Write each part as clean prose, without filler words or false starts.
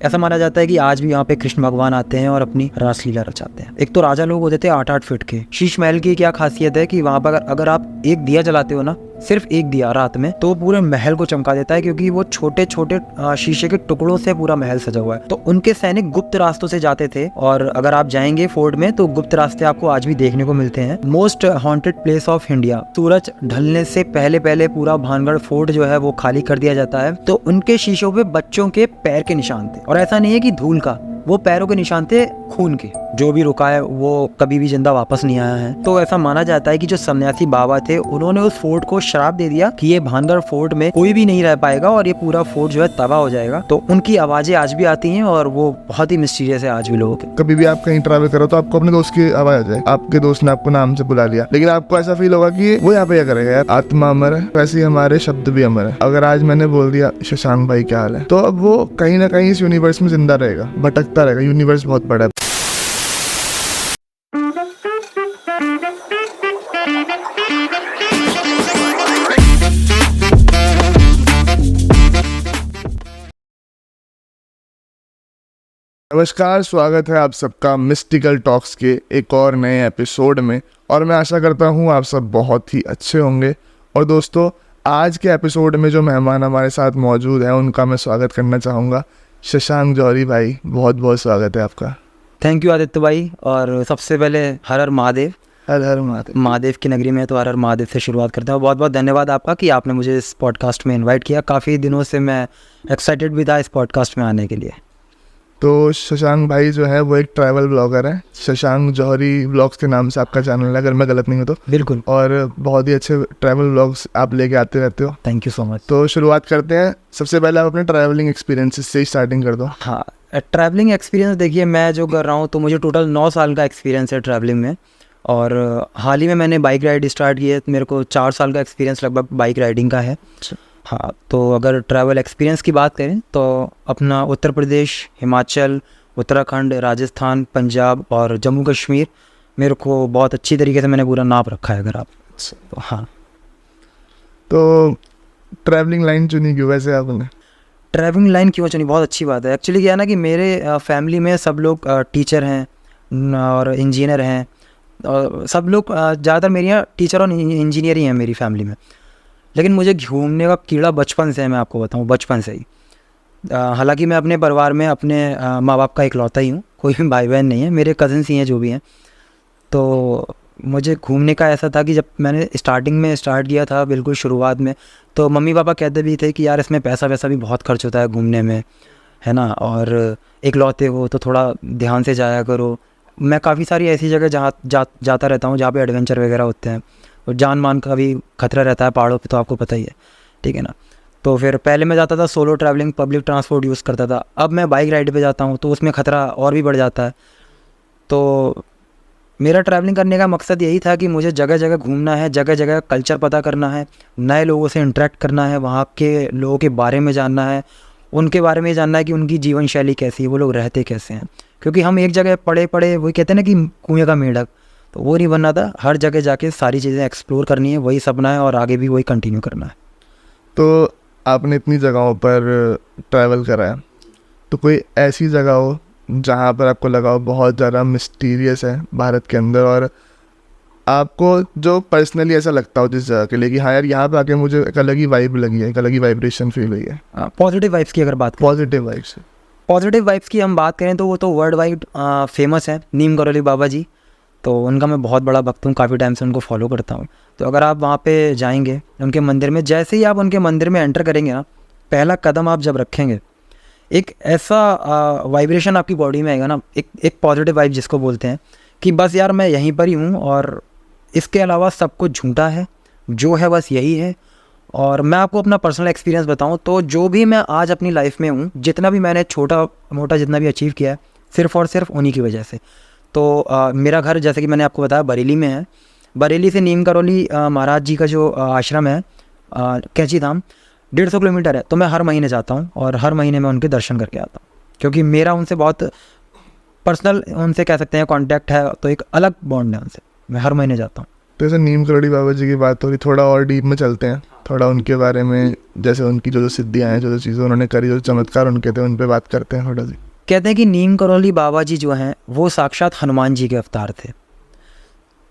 ऐसा माना जाता है कि आज भी यहाँ पे कृष्ण भगवान आते हैं और अपनी रासलीला रचाते हैं। एक तो राजा लोग होते थे 8-8 फीट के। शीश महल की क्या खासियत है कि वहाँ पर अगर आप एक दिया जलाते हो ना, सिर्फ एक दिया रात में, तो पूरे महल को चमका देता है, क्योंकि वो छोटे छोटे शीशे के टुकड़ों से पूरा महल सजा हुआ है। तो उनके सैनिक गुप्त रास्तों से जाते थे, और अगर आप जाएंगे फोर्ट में तो गुप्त रास्ते आपको आज भी देखने को मिलते हैं। Most haunted place of India. सूरज ढलने से पहले पहले पूरा भानगढ़ फोर्ट जो है वो खाली कर दिया जाता है। तो उनके शीशों पे बच्चों के पैर के निशान थे, और ऐसा नहीं है कि धूल का, वो पैरों के निशान थे खून के। जो भी रुका है वो कभी भी जिंदा वापस नहीं आया है। तो ऐसा माना जाता है कि जो सन्यासी बाबा थे उन्होंने उस फोर्ट को श्राप दे दिया कि ये भानगढ़ फोर्ट में कोई भी नहीं रह पाएगा और ये पूरा फोर्ट जो है तबाह हो जाएगा। तो उनकी आवाजें आज भी आती हैं और वो बहुत ही मिस्टीरियस है आज भी लोगों के। कभी भी आप कहीं ट्रैवल करो तो आपको अपने दोस्त की आवाज आ जाए, आपके दोस्त ने आपको नाम से बुला लिया, लेकिन आपको ऐसा फील होगा कि वो यहाँ पे क्या करेगा यार, आत्मा अमर है, वैसे ही हमारे शब्द भी अमर है। अगर आज मैंने बोल दिया शशांक भाई क्या हाल है, तो अब वो कहीं ना कहीं इस यूनिवर्स में जिंदा रहेगा, भटकता रहेगा। यूनिवर्स बहुत बड़ा है। नमस्कार, स्वागत है आप सबका मिस्टिकल टॉक्स के एक और नए एपिसोड में, और मैं आशा करता हूँ आप सब बहुत ही अच्छे होंगे। और दोस्तों, आज के एपिसोड में जो मेहमान हमारे साथ मौजूद हैं उनका मैं स्वागत करना चाहूँगा। शशांक जौहरी भाई, बहुत बहुत स्वागत है आपका। थैंक यू आदित्य भाई। और सबसे पहले हर हर महादेव। हर हर महादेव। महादेव की नगरी में तो हर हर महादेव से शुरुआत करते हैं। बहुत बहुत धन्यवाद आपका कि आपने मुझे इस पॉडकास्ट में इनवाइट किया। काफ़ी दिनों से मैं एक्साइटेड भी था इस पॉडकास्ट में आने के लिए। तो शशांक भाई जो है वो एक ट्रैवल ब्लॉगर है। शशांक जौहरी ब्लॉग्स के नाम से आपका चैनल है, अगर मैं गलत नहीं हूँ तो। बिल्कुल। और बहुत ही अच्छे ट्रैवल ब्लॉग्स आप लेके आते रहते हो। Thank you so much. तो शुरुआत करते हैं। सबसे पहले आप अपने ट्रैवलिंग एक्सपीरियंसेस से ही स्टार्टिंग कर दो। हाँ, ट्रैवलिंग एक्सपीरियंस देखिए, मैं जो कर रहा हूँ तो मुझे टोटल 9 साल का एक्सपीरियंस है ट्रैवलिंग में। और हाल ही में मैंने बाइक राइड स्टार्ट की है। मेरे को 4 साल का एक्सपीरियंस लगभग बाइक राइडिंग का है। हाँ, तो अगर ट्रैवल एक्सपीरियंस की बात करें तो अपना उत्तर प्रदेश, हिमाचल, उत्तराखंड, राजस्थान, पंजाब और जम्मू कश्मीर मेरे को बहुत अच्छी तरीके से मैंने पूरा नाप रखा है अगर आप। तो हाँ, तो ट्रैवलिंग लाइन चुनी क्यों वैसे आपने? ट्रैवलिंग लाइन क्यों चुनी? बहुत अच्छी बात है। एक्चुअली क्या है ना कि मेरे फैमिली में सब लोग टीचर हैं और इंजीनियर हैं, और सब लोग ज़्यादातर मेरी यहाँ टीचर और इंजीनियर ही हैं मेरी फैमिली में। लेकिन मुझे घूमने का कीड़ा बचपन से है, मैं आपको बताऊँ, बचपन से ही। हालांकि मैं अपने परिवार में अपने माँ बाप का इकलौता ही हूँ, कोई भी भाई बहन नहीं है, मेरे कज़न्स ही हैं जो भी हैं। तो मुझे घूमने का ऐसा था कि जब मैंने स्टार्टिंग में स्टार्ट किया था, बिल्कुल शुरुआत में, तो मम्मी पापा कहते भी थे कि यार इसमें पैसा वैसा भी बहुत खर्च होता है घूमने में, है ना, और इकलौते हो तो थोड़ा ध्यान से जाया करो। मैं काफ़ी सारी ऐसी जगह जाता रहता हूँ जहाँ पे एडवेंचर वगैरह होते हैं, और जान मान का भी खतरा रहता है पहाड़ों पे, तो आपको पता ही है, ठीक है ना। तो फिर पहले मैं जाता था solo travelling, public transport use करता था। अब मैं बाइक राइड पे जाता हूँ तो उसमें ख़तरा और भी बढ़ जाता है। तो मेरा ट्रैवलिंग करने का मकसद यही था कि मुझे जगह जगह घूमना है, जगह जगह कल्चर पता करना है, नए लोगों से इंटरेक्ट करना है, वहाँ के लोगों के बारे में जानना है, उनके बारे में जानना है कि उनकी जीवन शैली कैसी है, वो लोग रहते कैसे हैं। क्योंकि हम एक जगह पड़े पड़े वही कहते हैं ना कि कुएँ का मेंढक, तो वो नहीं बनना था। हर जगह जाके सारी चीज़ें एक्सप्लोर करनी है, वही सपना है और आगे भी वही कंटिन्यू करना है। तो आपने इतनी जगहों पर ट्रैवल करा है, तो कोई ऐसी जगह हो जहाँ पर आपको लगा हो बहुत ज़्यादा मिस्टीरियस है भारत के अंदर, और आपको जो पर्सनली ऐसा लगता हो जिस जगह के लिए कि हाँ यार यहाँ पे आके मुझे एक अलग ही वाइब लगी है, एक अलग ही वाइब्रेशन फील हुई है? पॉजिटिव वाइब्स की अगर बात करें, पॉजिटिव वाइब्स की हम बात करें तो वो तो वर्ल्ड वाइड फेमस है, नीम करौली बाबा जी। तो उनका मैं बहुत बड़ा भक्त हूँ, काफ़ी टाइम से उनको फॉलो करता हूँ। तो अगर आप वहाँ पे जाएंगे उनके मंदिर में, जैसे ही आप उनके मंदिर में एंटर करेंगे ना, पहला कदम आप जब रखेंगे, एक ऐसा वाइब्रेशन आपकी बॉडी में आएगा ना, एक पॉजिटिव वाइब जिसको बोलते हैं, कि बस यार मैं यहीं पर ही हूँ और इसके अलावा सब कुछ झूठा है, जो है बस यही है। और मैं आपको अपना पर्सनल एक्सपीरियंस बताऊँ तो जो भी मैं आज अपनी लाइफ में हूँ, जितना भी मैंने छोटा मोटा जितना भी अचीव किया है, सिर्फ़ और सिर्फ उन्हीं की वजह से। तो मेरा घर जैसे कि मैंने आपको बताया बरेली में है। बरेली से नीम करौली महाराज जी का जो आश्रम है कैंची धाम, 150 किलोमीटर है। तो मैं हर महीने जाता हूँ और हर महीने मैं उनके दर्शन करके आता हूँ, क्योंकि मेरा उनसे बहुत पर्सनल, उनसे कह सकते हैं, कॉन्टैक्ट है। तो एक अलग बॉन्ड है उनसे, मैं हर महीने जाता हूँ। तो जैसे नीम करोड़ी बाबा जी की बात हो रही, थोड़ा और डीप में चलते हैं, थोड़ा उनके बारे में, जैसे उनकी जो सिद्धियाँ हैं, जो चीज़ें उन्होंने करी, जो चमत्कार उनके थे, उन पर बात करते हैं थोड़ा सी। कहते हैं कि नीम करौली बाबा जी जो हैं वो साक्षात हनुमान जी के अवतार थे।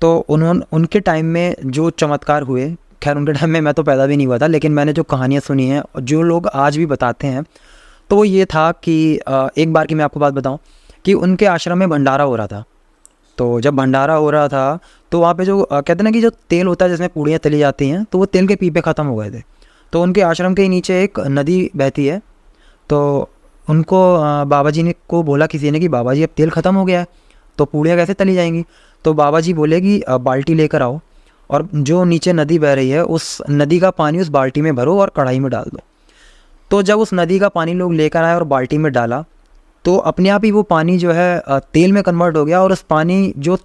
तो उनके टाइम में जो चमत्कार हुए, खैर उनके टाइम में मैं तो पैदा भी नहीं हुआ था, लेकिन मैंने जो कहानियाँ सुनी हैं और जो लोग आज भी बताते हैं, तो वो ये था कि एक बार की मैं आपको बात बताऊं कि उनके आश्रम में भंडारा हो रहा था। तो जब भंडारा हो रहा था तो वहाँ पे जो कहते हैं ना कि जो तेल होता है जिसमें पूड़ियाँ तली जाती हैं, तो वो तेल के पीपे ख़त्म हो गए थे। तो उनके आश्रम के नीचे एक नदी बहती है, तो उनको बाबा जी ने को बोला किसी ने कि बाबा जी अब तेल ख़त्म हो गया है, तो पूड़ियाँ कैसे तली जाएंगी। तो बाबा जी बोले कि बाल्टी लेकर आओ और जो नीचे नदी बह रही है उस नदी का पानी उस बाल्टी में भरो और कढ़ाई में डाल दो। तो जब उस नदी का पानी लोग लेकर आए और बाल्टी में डाला, तो अपने आप ही वो पानी जो है तेल में कन्वर्ट हो गया, और उस पानी जो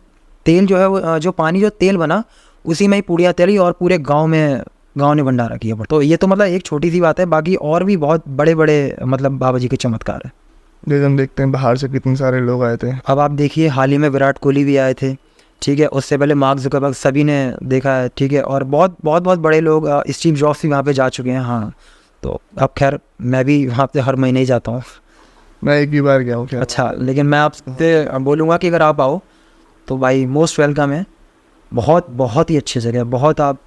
तेल जो है वो जो पानी जो तेल बना उसी में ही पूड़ियाँ तली और पूरे गांव ने भंडारा किया। तो ये तो मतलब एक छोटी सी बात है, बाकी और भी बहुत बड़े बड़े मतलब बाबा जी के चमत्कार है। जैसे हम देखते हैं बाहर से कितने सारे लोग आए थे। अब आप देखिए हाल ही में विराट कोहली भी आए थे, ठीक है, उससे पहले मार्क जुकरबर्ग, सभी ने देखा है, ठीक है, और बहुत बहुत बहुत बड़े लोग, स्टीव जॉब्स भी वहाँ पे जा चुके हैं। हाँ, तो अब खैर मैं भी वहाँ पे हर महीने ही जाता हूँ। मैं एक ही बार गया हूँ। अच्छा, लेकिन मैं आपसे बोलूँगा कि अगर आप आओ तो भाई मोस्ट वेलकम है। बहुत बहुत ही अच्छी जगह है, बहुत आप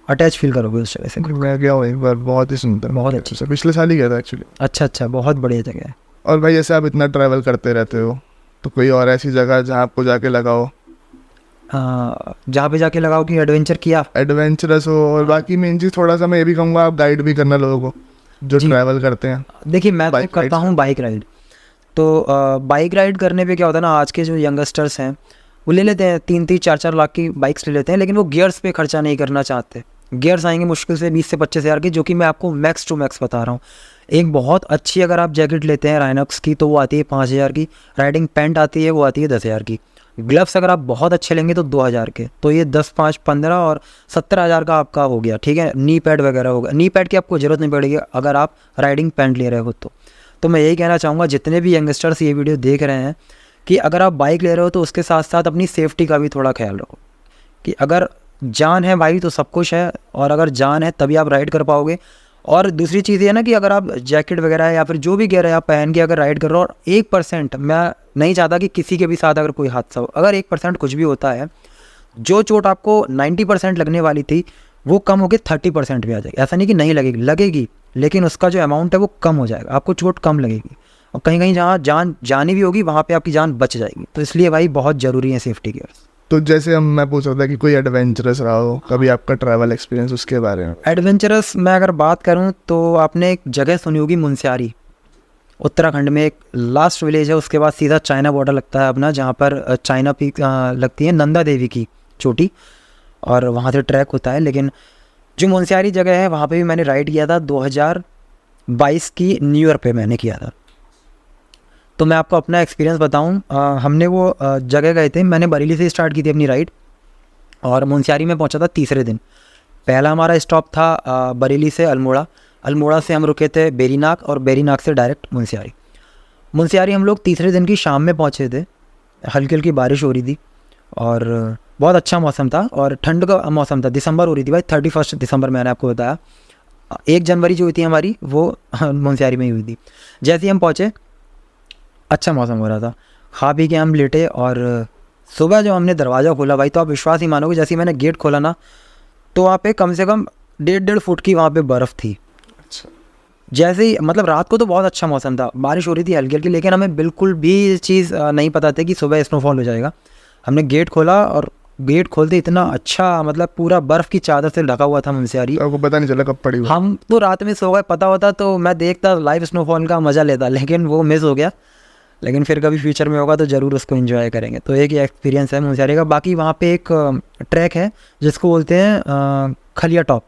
अटैच फील करोगे उस जगह से। मैं गया हूँ एक बार, बहुत ही सुंदर, बहुत अच्छी से पिछले साल ही गया था एक्चुअली। अच्छा, बहुत बढ़िया जगह है। और भाई जैसे आप इतना ट्रैवल करते रहते हो, तो कोई और ऐसी जगह जहाँ आपको जाके लगा हो, जहाँ पे जाके लगाओ कि एडवेंचर किया, एडवेंचरस हो, और बाकी मेन चीज़ थोड़ा सा मैं ये भी कहूँगा आप गाइड भी करना लोगों को जो ट्रैवल करते हैं। देखिए मैं तो करता हूँ बाइक राइड। तो बाइक राइड करने पे क्या होता है ना, आज के जो यंगस्टर्स हैं वो ले लेते हैं 3-3, 4-4 लाख की बाइक्स ले लेते हैं, लेकिन वो गियर्स पे खर्चा नहीं करना चाहते। गियर्स आएंगे मुश्किल से 20 से 25 हज़ार की, जो कि मैं आपको मैक्स टू मैक्स बता रहा हूँ। एक बहुत अच्छी अगर आप जैकेट लेते हैं राइनॉक्स की तो वो आती है 5,000 की, राइडिंग पैंट आती है वो आती है 10,000 की, ग्लव्स अगर आप बहुत अच्छे लेंगे तो 2,000 के। तो ये 10, 5, 15 और 17,000 का आपका हो गया, ठीक है। नी पैड वगैरह होगा, नी पैड की आपको ज़रूरत नहीं पड़ेगी अगर आप राइडिंग पैंट ले रहे हो। तो मैं यही कहना चाहूँगा जितने भी यंगस्टर्स ये वीडियो देख रहे हैं कि अगर आप बाइक ले रहे हो तो उसके साथ साथ अपनी सेफ्टी का भी थोड़ा ख्याल रखो, कि अगर जान है भाई तो सब कुछ है, और अगर जान है तभी आप राइड कर पाओगे। और दूसरी चीज़ ये है ना कि अगर आप जैकेट वगैरह या फिर जो भी गियर है आप पहन के अगर राइड कर रहे हो, और 1% मैं नहीं चाहता कि किसी के भी साथ अगर कोई हादसा हो, अगर 1% कुछ भी होता है, जो चोट आपको 90% लगने वाली थी वो कम होकर 30% भी आ जाएगी। ऐसा नहीं कि नहीं लगेगी, लेकिन उसका जो अमाउंट है वो कम हो जाएगा, आपको चोट कम लगेगी, और कहीं कहीं जहाँ जान जानी भी होगी वहाँ पे आपकी जान बच जाएगी। तो इसलिए भाई बहुत ज़रूरी है सेफ्टी गियर्स। तो जैसे मैं पूछ रहा था कि कोई एडवेंचरस रहा हो कभी आपका ट्रैवल एक्सपीरियंस, उसके बारे में। एडवेंचरस मैं अगर बात करूँ तो आपने एक जगह सुनी होगी मुनस्यारी, उत्तराखंड में एक लास्ट विलेज है, उसके बाद सीधा चाइना बॉर्डर लगता है अपना, जहाँ पर चाइना पीक लगती है, नंदा देवी की चोटी, और वहाँ से ट्रैक होता है। लेकिन जो मुनस्यारी जगह है वहाँ पे भी मैंने राइड किया था 2022 की न्यू ईयर पे मैंने किया था। तो मैं आपको अपना एक्सपीरियंस बताऊं, हमने वो जगह गए थे, मैंने बरेली से स्टार्ट की थी अपनी राइड और मुनस्यारी में पहुंचा था तीसरे दिन। पहला हमारा स्टॉप था बरेली से अल्मोड़ा से हम रुके थे बेरीनाग, और बेरीनाग से डायरेक्ट मुनस्यारी हम लोग तीसरे दिन की शाम में पहुंचे थे। हल्की हल्की बारिश हो रही थी और बहुत अच्छा मौसम था, और ठंड का मौसम था, दिसंबर हो रही थी भाई, 31 दिसंबर मैंने आपको बताया। 1 जनवरी जो हुई थी हमारी वो मुनस्यारी में ही हुई थी। जैसे ही हम पहुँचे अच्छा मौसम हो रहा था, खा पी के हम लेटे, और सुबह जब हमने दरवाज़ा खोला भाई तो आप विश्वास ही मानोगे, जैसे ही मैंने गेट खोला ना तो वहाँ पे कम से कम 1.5 फुट की वहाँ पे बर्फ़ थी। अच्छा, जैसे ही मतलब रात को तो बहुत अच्छा मौसम था, बारिश हो रही थी हल्की हल्की, लेकिन हमें बिल्कुल भी ये चीज़ नहीं पता था कि सुबह स्नोफॉल हो जाएगा। हमने गेट खोला और गेट खोलते इतना अच्छा, मतलब पूरा बर्फ़ की चादर से ढका हुआ था मुनस्यारी। आपको पता नहीं चला कब पड़ी हुई? हम तो रात में सो गए, पता होता तो मैं देखता लाइव स्नोफॉल का मज़ा लेता, लेकिन वो मिस हो गया। लेकिन फिर कभी फ्यूचर में होगा तो ज़रूर उसको एंजॉय करेंगे। तो एक ये एक्सपीरियंस है मुनस्यारी का। बाकी वहाँ पे एक ट्रैक है जिसको बोलते हैं खलिया टॉप,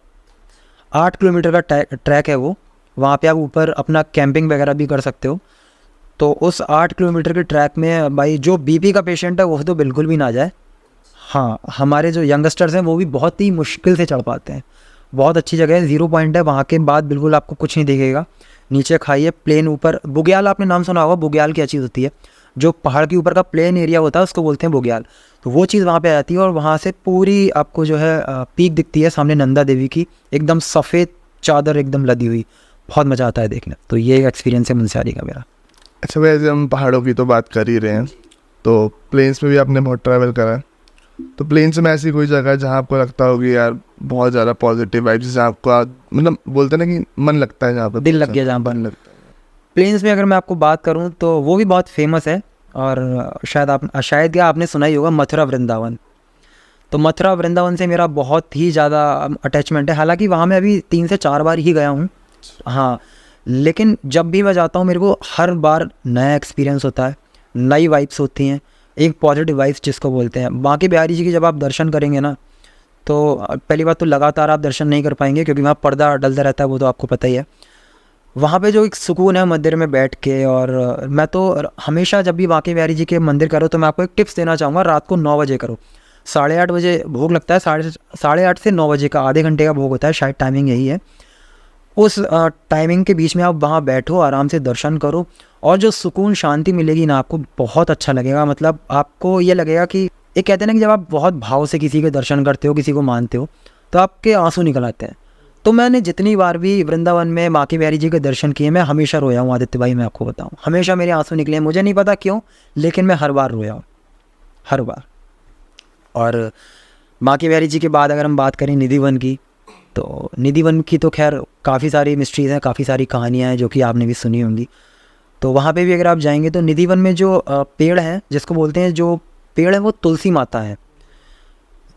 8 किलोमीटर का ट्रैक है वो। वहाँ पे आप ऊपर अपना कैंपिंग वगैरह भी कर सकते हो। तो उस 8 किलोमीटर के ट्रैक में भाई जो बीपी का पेशेंट है वो तो बिल्कुल भी ना जाए। हाँ, हमारे जो यंगस्टर्स हैं वो भी बहुत ही मुश्किल से चढ़ पाते हैं। बहुत अच्छी जगह है, 0 पॉइंट है, वहाँ के बाद बिल्कुल आपको कुछ नहीं दिखेगा, नीचे खाइए प्लेन, ऊपर बुग्याल, आपने नाम सुना होगा, बुग्याल क्या चीज़ होती है, जो पहाड़ के ऊपर का प्लेन एरिया होता है उसको बोलते हैं बुग्याल। तो वो चीज़ वहाँ पे आ जाती है और वहाँ से पूरी आपको जो है पीक दिखती है सामने नंदा देवी की, एकदम सफ़ेद चादर एकदम लदी हुई, बहुत मज़ा आता है देखने। तो ये एक एक्सपीरियंस है मुंशियारी का मेरा। अच्छा, वैसे हम पहाड़ों की तो बात कर ही रहे हैं, तो प्लेन्स में भी आपने बहुत ट्रैवल करा है, तो प्लेन्स में ऐसी कोई जगह है जहाँ आपको लगता होगी यार बहुत ज़्यादा पॉजिटिव वाइब्स, जहाँ आपको मतलब बोलते हैं ना कि मन लगता है, जहाँ पर दिल लग गया जहाँ पर। मन लगता है। प्लेन्स में अगर मैं आपको बात करूँ तो वो भी बहुत फेमस है, और शायद क्या आपने सुना ही होगा, मथुरा वृंदावन। तो मथुरा वृंदावन से मेरा बहुत ही ज़्यादा अटैचमेंट है। हालांकि वहाँ मैं अभी 3 से 4 बार ही गया हूँ, हाँ, लेकिन जब भी मैं जाता हूँ मेरे को हर बार नया एक्सपीरियंस होता है, नई वाइब्स होती हैं, एक पॉजिटिव वाइब्स जिसको बोलते हैं। बांके बिहारी जी की जब आप दर्शन करेंगे ना, तो पहली बात तो लगातार आप दर्शन नहीं कर पाएंगे क्योंकि वहाँ पर्दा डलता रहता है, वो तो आपको पता ही है। वहाँ पे जो एक सुकून है मंदिर में बैठ के, और मैं तो हमेशा जब भी बांके बिहारी जी के मंदिर करो तो मैं आपको एक टिप्स देना चाहूँगा, रात को 9 बजे करो। 8:30 बजे भोग लगता है, 8:30 से 9 बजे का आधे घंटे का भोग होता है, शायद टाइमिंग यही है। उस टाइमिंग के बीच में आप वहाँ बैठो, आराम से दर्शन करो, और जो सुकून शांति मिलेगी ना आपको, बहुत अच्छा लगेगा। मतलब आपको ये लगेगा कि एक कहते हैं ना कि जब आप बहुत भाव से किसी के दर्शन करते हो, किसी को मानते हो, तो आपके आंसू निकल आते हैं। तो मैंने जितनी बार भी वृंदावन में बांके बिहारी जी के दर्शन किए, मैं हमेशा रोया हूँ आदित्य भाई, मैं आपको बताऊँ, हमेशा मेरे आंसू निकले हैं, मुझे नहीं पता क्यों, लेकिन मैं हर बार रोया हूँ, हर बार। और बांके बिहारी जी के बाद अगर हम बात करें निधिवन की, तो निधिवन की तो खैर काफ़ी सारी मिस्ट्रीज़ हैं, काफ़ी सारी कहानियाँ हैं जो कि आपने भी सुनी होंगी। तो वहाँ पे भी अगर आप जाएंगे तो निधिवन में जो पेड़ हैं, जिसको बोलते हैं, जो पेड़ है वो तुलसी माता है।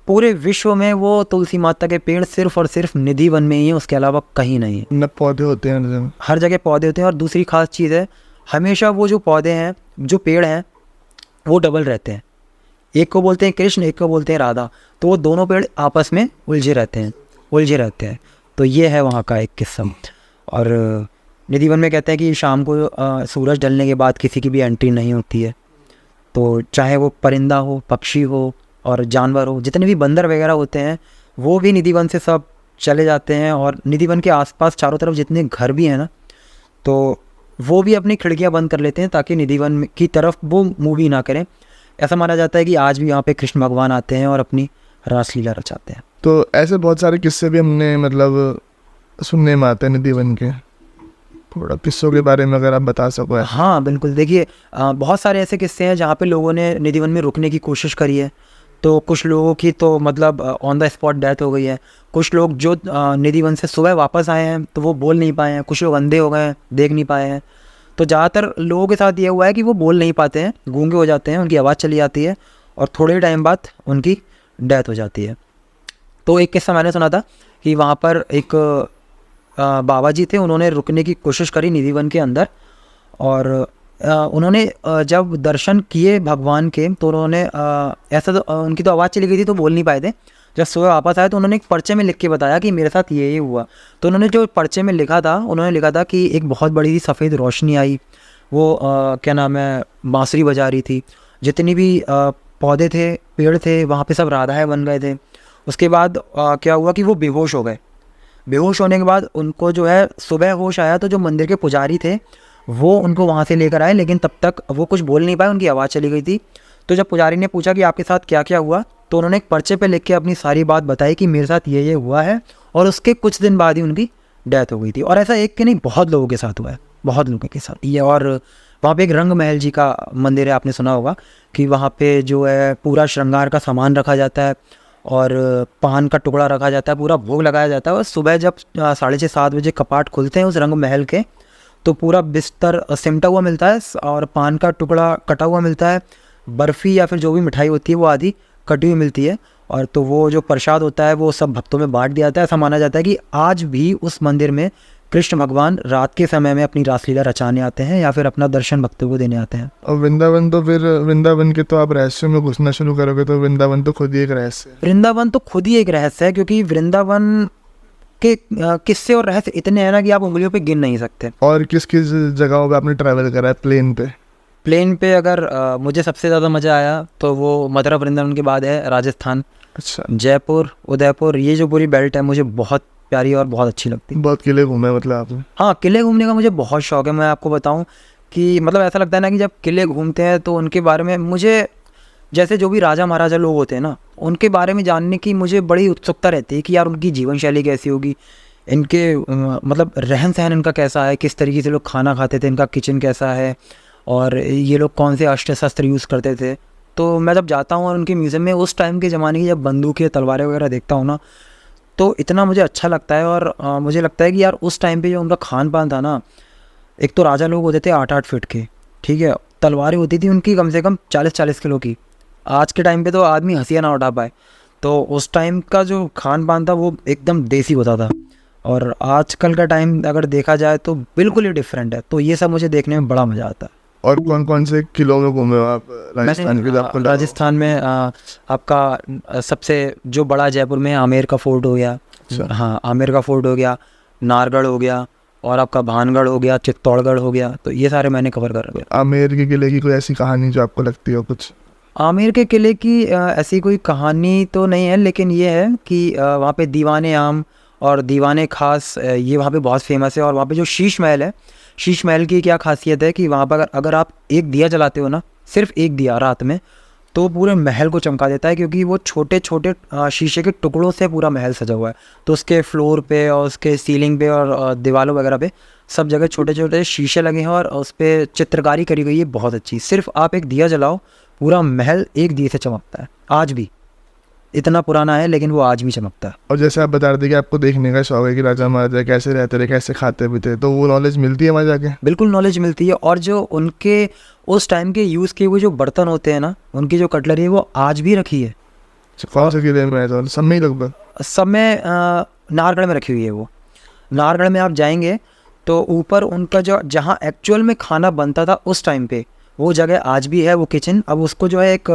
पूरे विश्व में वो तुलसी माता के पेड़ सिर्फ और सिर्फ निधिवन में ही है, उसके अलावा कहीं नहीं है। न पौधे होते हैं, हर जगह पौधे होते हैं। और दूसरी खास चीज़ है, हमेशा वो जो पौधे हैं, जो पेड़ हैं, वो डबल रहते हैं। एक को बोलते हैं कृष्ण, एक को बोलते हैं राधा, तो वो दोनों पेड़ आपस में उलझे रहते हैं। तो ये है वहाँ का एक किस्सा। और निधिवन में कहते हैं कि शाम को सूरज ढलने के बाद किसी की भी एंट्री नहीं होती है। तो चाहे वो परिंदा हो, पक्षी हो और जानवर हो, जितने भी बंदर वगैरह होते हैं, वो भी निधिवन से सब चले जाते हैं। और निधिवन के आसपास चारों तरफ जितने घर भी हैं ना, तो वो भी अपनी खिड़कियाँ बंद कर लेते हैं ताकि निधिवन की तरफ वो मूव ही ना करें। ऐसा माना जाता है कि आज भी यहाँ पे कृष्ण भगवान आते हैं और अपनी रासलीला रचाते हैं। तो ऐसे बहुत सारे किस्से भी हमने मतलब सुनने में आते हैं निधिवन के, थोड़ा किस्सों के बारे में अगर आप बता सको। हाँ बिल्कुल, देखिए बहुत सारे ऐसे किस्से हैं जहाँ पे लोगों ने निधिवन में रुकने की कोशिश करी है। तो कुछ लोगों की तो मतलब ऑन द स्पॉट डेथ हो गई है। कुछ लोग जो निधिवन से सुबह वापस आए हैं तो वो बोल नहीं पाए हैं। कुछ लोग अंधे हो गए हैं, देख नहीं पाए हैं। तो ज़्यादातर लोगों के साथ ये हुआ है कि वो बोल नहीं पाते हैं, गूंगे हो जाते हैं, उनकी आवाज़ चली जाती है और थोड़े टाइम बाद उनकी डेथ हो जाती है। तो एक किस्सा मैंने सुना था कि वहाँ पर एक बाबा जी थे, उन्होंने रुकने की कोशिश करी निधिवन के अंदर, और उन्होंने जब दर्शन किए भगवान के, तो उन्होंने ऐसा तो उनकी तो आवाज़ चली गई थी, तो बोल नहीं पाए थे। जब सुबह वापस आए तो उन्होंने एक पर्चे में लिख के बताया कि मेरे साथ ये हुआ। तो उन्होंने जो पर्चे में लिखा था, उन्होंने लिखा था कि एक बहुत बड़ी सी सफ़ेद रोशनी आई, वो क्या नाम है, बांसुरी बजा रही थी। जितनी भी पौधे थे, पेड़ थे, वहाँ पे सब राधाएँ बन गए थे। उसके बाद क्या हुआ कि वो बेहोश हो गए। बेहोश होने के बाद उनको जो है सुबह होश आया, तो जो मंदिर के पुजारी थे वो उनको वहाँ से लेकर आए, लेकिन तब तक वो कुछ बोल नहीं पाए, उनकी आवाज़ चली गई थी। तो जब पुजारी ने पूछा कि आपके साथ क्या क्या हुआ, तो उन्होंने एक पर्चे पे लिख के अपनी सारी बात बताई कि मेरे साथ ये हुआ है, और उसके कुछ दिन बाद ही उनकी डेथ हो गई थी। और ऐसा एक के नहीं, बहुत लोगों के साथ हुआ है, बहुत लोगों के साथ ये। और वहाँ पे एक रंग महल जी का मंदिर है, आपने सुना होगा कि वहाँ पे जो है पूरा श्रृंगार का सामान रखा जाता है और पान का टुकड़ा रखा जाता है, पूरा भोग लगाया जाता है। और सुबह जब 6:30-7 बजे कपाट खुलते हैं उस रंग महल के, तो पूरा बिस्तर सिमटा हुआ मिलता है और पान का टुकड़ा कटा हुआ मिलता है, बर्फ़ी या फिर जो भी मिठाई होती है वो आधी कटी हुई मिलती है। और तो वो जो प्रसाद होता है वो सब भक्तों में बांट दिया जाता है। ऐसा माना जाता है कि आज भी उस मंदिर में कृष्ण भगवान रात के समय में अपनी रासलीला रचाने आते हैं या फिर अपना दर्शन भक्तों को देने आते हैं। और वृंदावन, तो फिर वृंदावन के तो आप रहस्यों में घुसना शुरू करोगे तो वृंदावन तो खुद ही एक रहस्य है। वृंदावन तो खुद ही एक रहस्य है, क्योंकि वृंदावन के किस्से और रहस्य इतने हैं ना कि आप उंगलियों पे गिन नहीं सकते। और किस किस जगहों पे आपने ट्रैवल करा है प्लेन पे? प्लेन पे अगर मुझे सबसे ज़्यादा मज़ा आया तो वो मथुरा वृंदावन के बाद है राजस्थान। अच्छा, जयपुर, उदयपुर, ये जो पूरी बेल्ट है मुझे बहुत प्यारी और बहुत अच्छी लगती है। बहुत किले घूमे मतलब आपने? हाँ, किले घूमने का मुझे बहुत शौक है। मैं आपको बताऊं कि मतलब ऐसा लगता है ना कि जब किले घूमते हैं तो उनके बारे में मुझे, जैसे जो भी राजा महाराजा लोग होते हैं ना, उनके बारे में जानने की मुझे बड़ी उत्सुकता रहती है कि यार उनकी जीवन शैली कैसी होगी, इनके मतलब रहन सहन इनका कैसा है, किस तरीके से लोग खाना खाते थे, इनका किचन कैसा है, और ये लोग कौन से अस्त्र शस्त्र यूज़ करते थे। तो मैं जब जाता हूँ और उनके म्यूज़ियम में उस टाइम के ज़माने की जब बंदूकें तलवारें वगैरह देखता हूँ ना, तो इतना मुझे अच्छा लगता है। और मुझे लगता है कि यार उस टाइम पे जो उनका खान पान था ना, एक तो राजा लोग होते थे 8-8 फीट के, ठीक है, तलवारें होती थी उनकी कम से कम 40-40 किलो की। आज के टाइम पे तो आदमी हंसिया ना उठा पाए। तो उस टाइम का जो खान पान था वो एकदम देसी होता था, और आजकल का टाइम अगर देखा जाए तो बिल्कुल ही डिफरेंट है। तो ये सब मुझे देखने में बड़ा मज़ा आता है। और कौन कौन से किलों में घूमे हो आप राजस्थान के? आपको लगा हो? राजस्थान में आपका सबसे जो बड़ा जयपुर में आमेर का फोर्ट हो गया। अच्छा। हाँ, आमेर का फोर्ट हो गया, नारगढ़ हो गया, और आपका भानगढ़ हो गया, चित्तौड़गढ़ हो गया। तो ये सारे मैंने कवर कर रखे। आमेर के किले की कोई ऐसी कहानी जो आपको लगती हो कुछ? आमेर के किले की ऐसी कोई कहानी तो नहीं है, लेकिन ये है कि वहाँ पे दीवाने आम और दीवाने खास ये वहाँ पे बहुत फेमस है। और वहाँ पे जो शीश महल है, शीश महल की क्या खासियत है कि वहाँ पर अगर आप एक दिया जलाते हो ना, सिर्फ एक दिया रात में, तो पूरे महल को चमका देता है, क्योंकि वो छोटे छोटे शीशे के टुकड़ों से पूरा महल सजा हुआ है। तो उसके फ्लोर पे और उसके सीलिंग पे और दीवारों वगैरह पे सब जगह छोटे छोटे शीशे लगे हैं, और उस पर चित्रकारी करी गई है बहुत अच्छी। सिर्फ आप एक दिया जलाओ, पूरा महल एक दिए से चमकता है। आज भी इतना पुराना है, लेकिन वो आज भी चमकता है। और जैसे आप बता रहे थे कि आपको देखने का शौक है कि राजा महाराजा कैसे रहते थे, कैसे खाते पीते, तो वो नॉलेज मिलती है वहाँ जाके? बिल्कुल नॉलेज मिलती है। और जो उनके उस टाइम के यूज़ किए हुए जो बर्तन होते हैं ना, उनकी जो कटलरी है वो आज भी रखी है। कौन से किले में है? तो सब में ही लगभग? सब में नारगढ़ में रखी हुई है वो। नारगढ़ में आप जाएंगे तो ऊपर उनका जो जहाँ एक्चुअल में खाना बनता था उस टाइम पे, वो जगह आज भी है, वो किचन। अब उसको जो है एक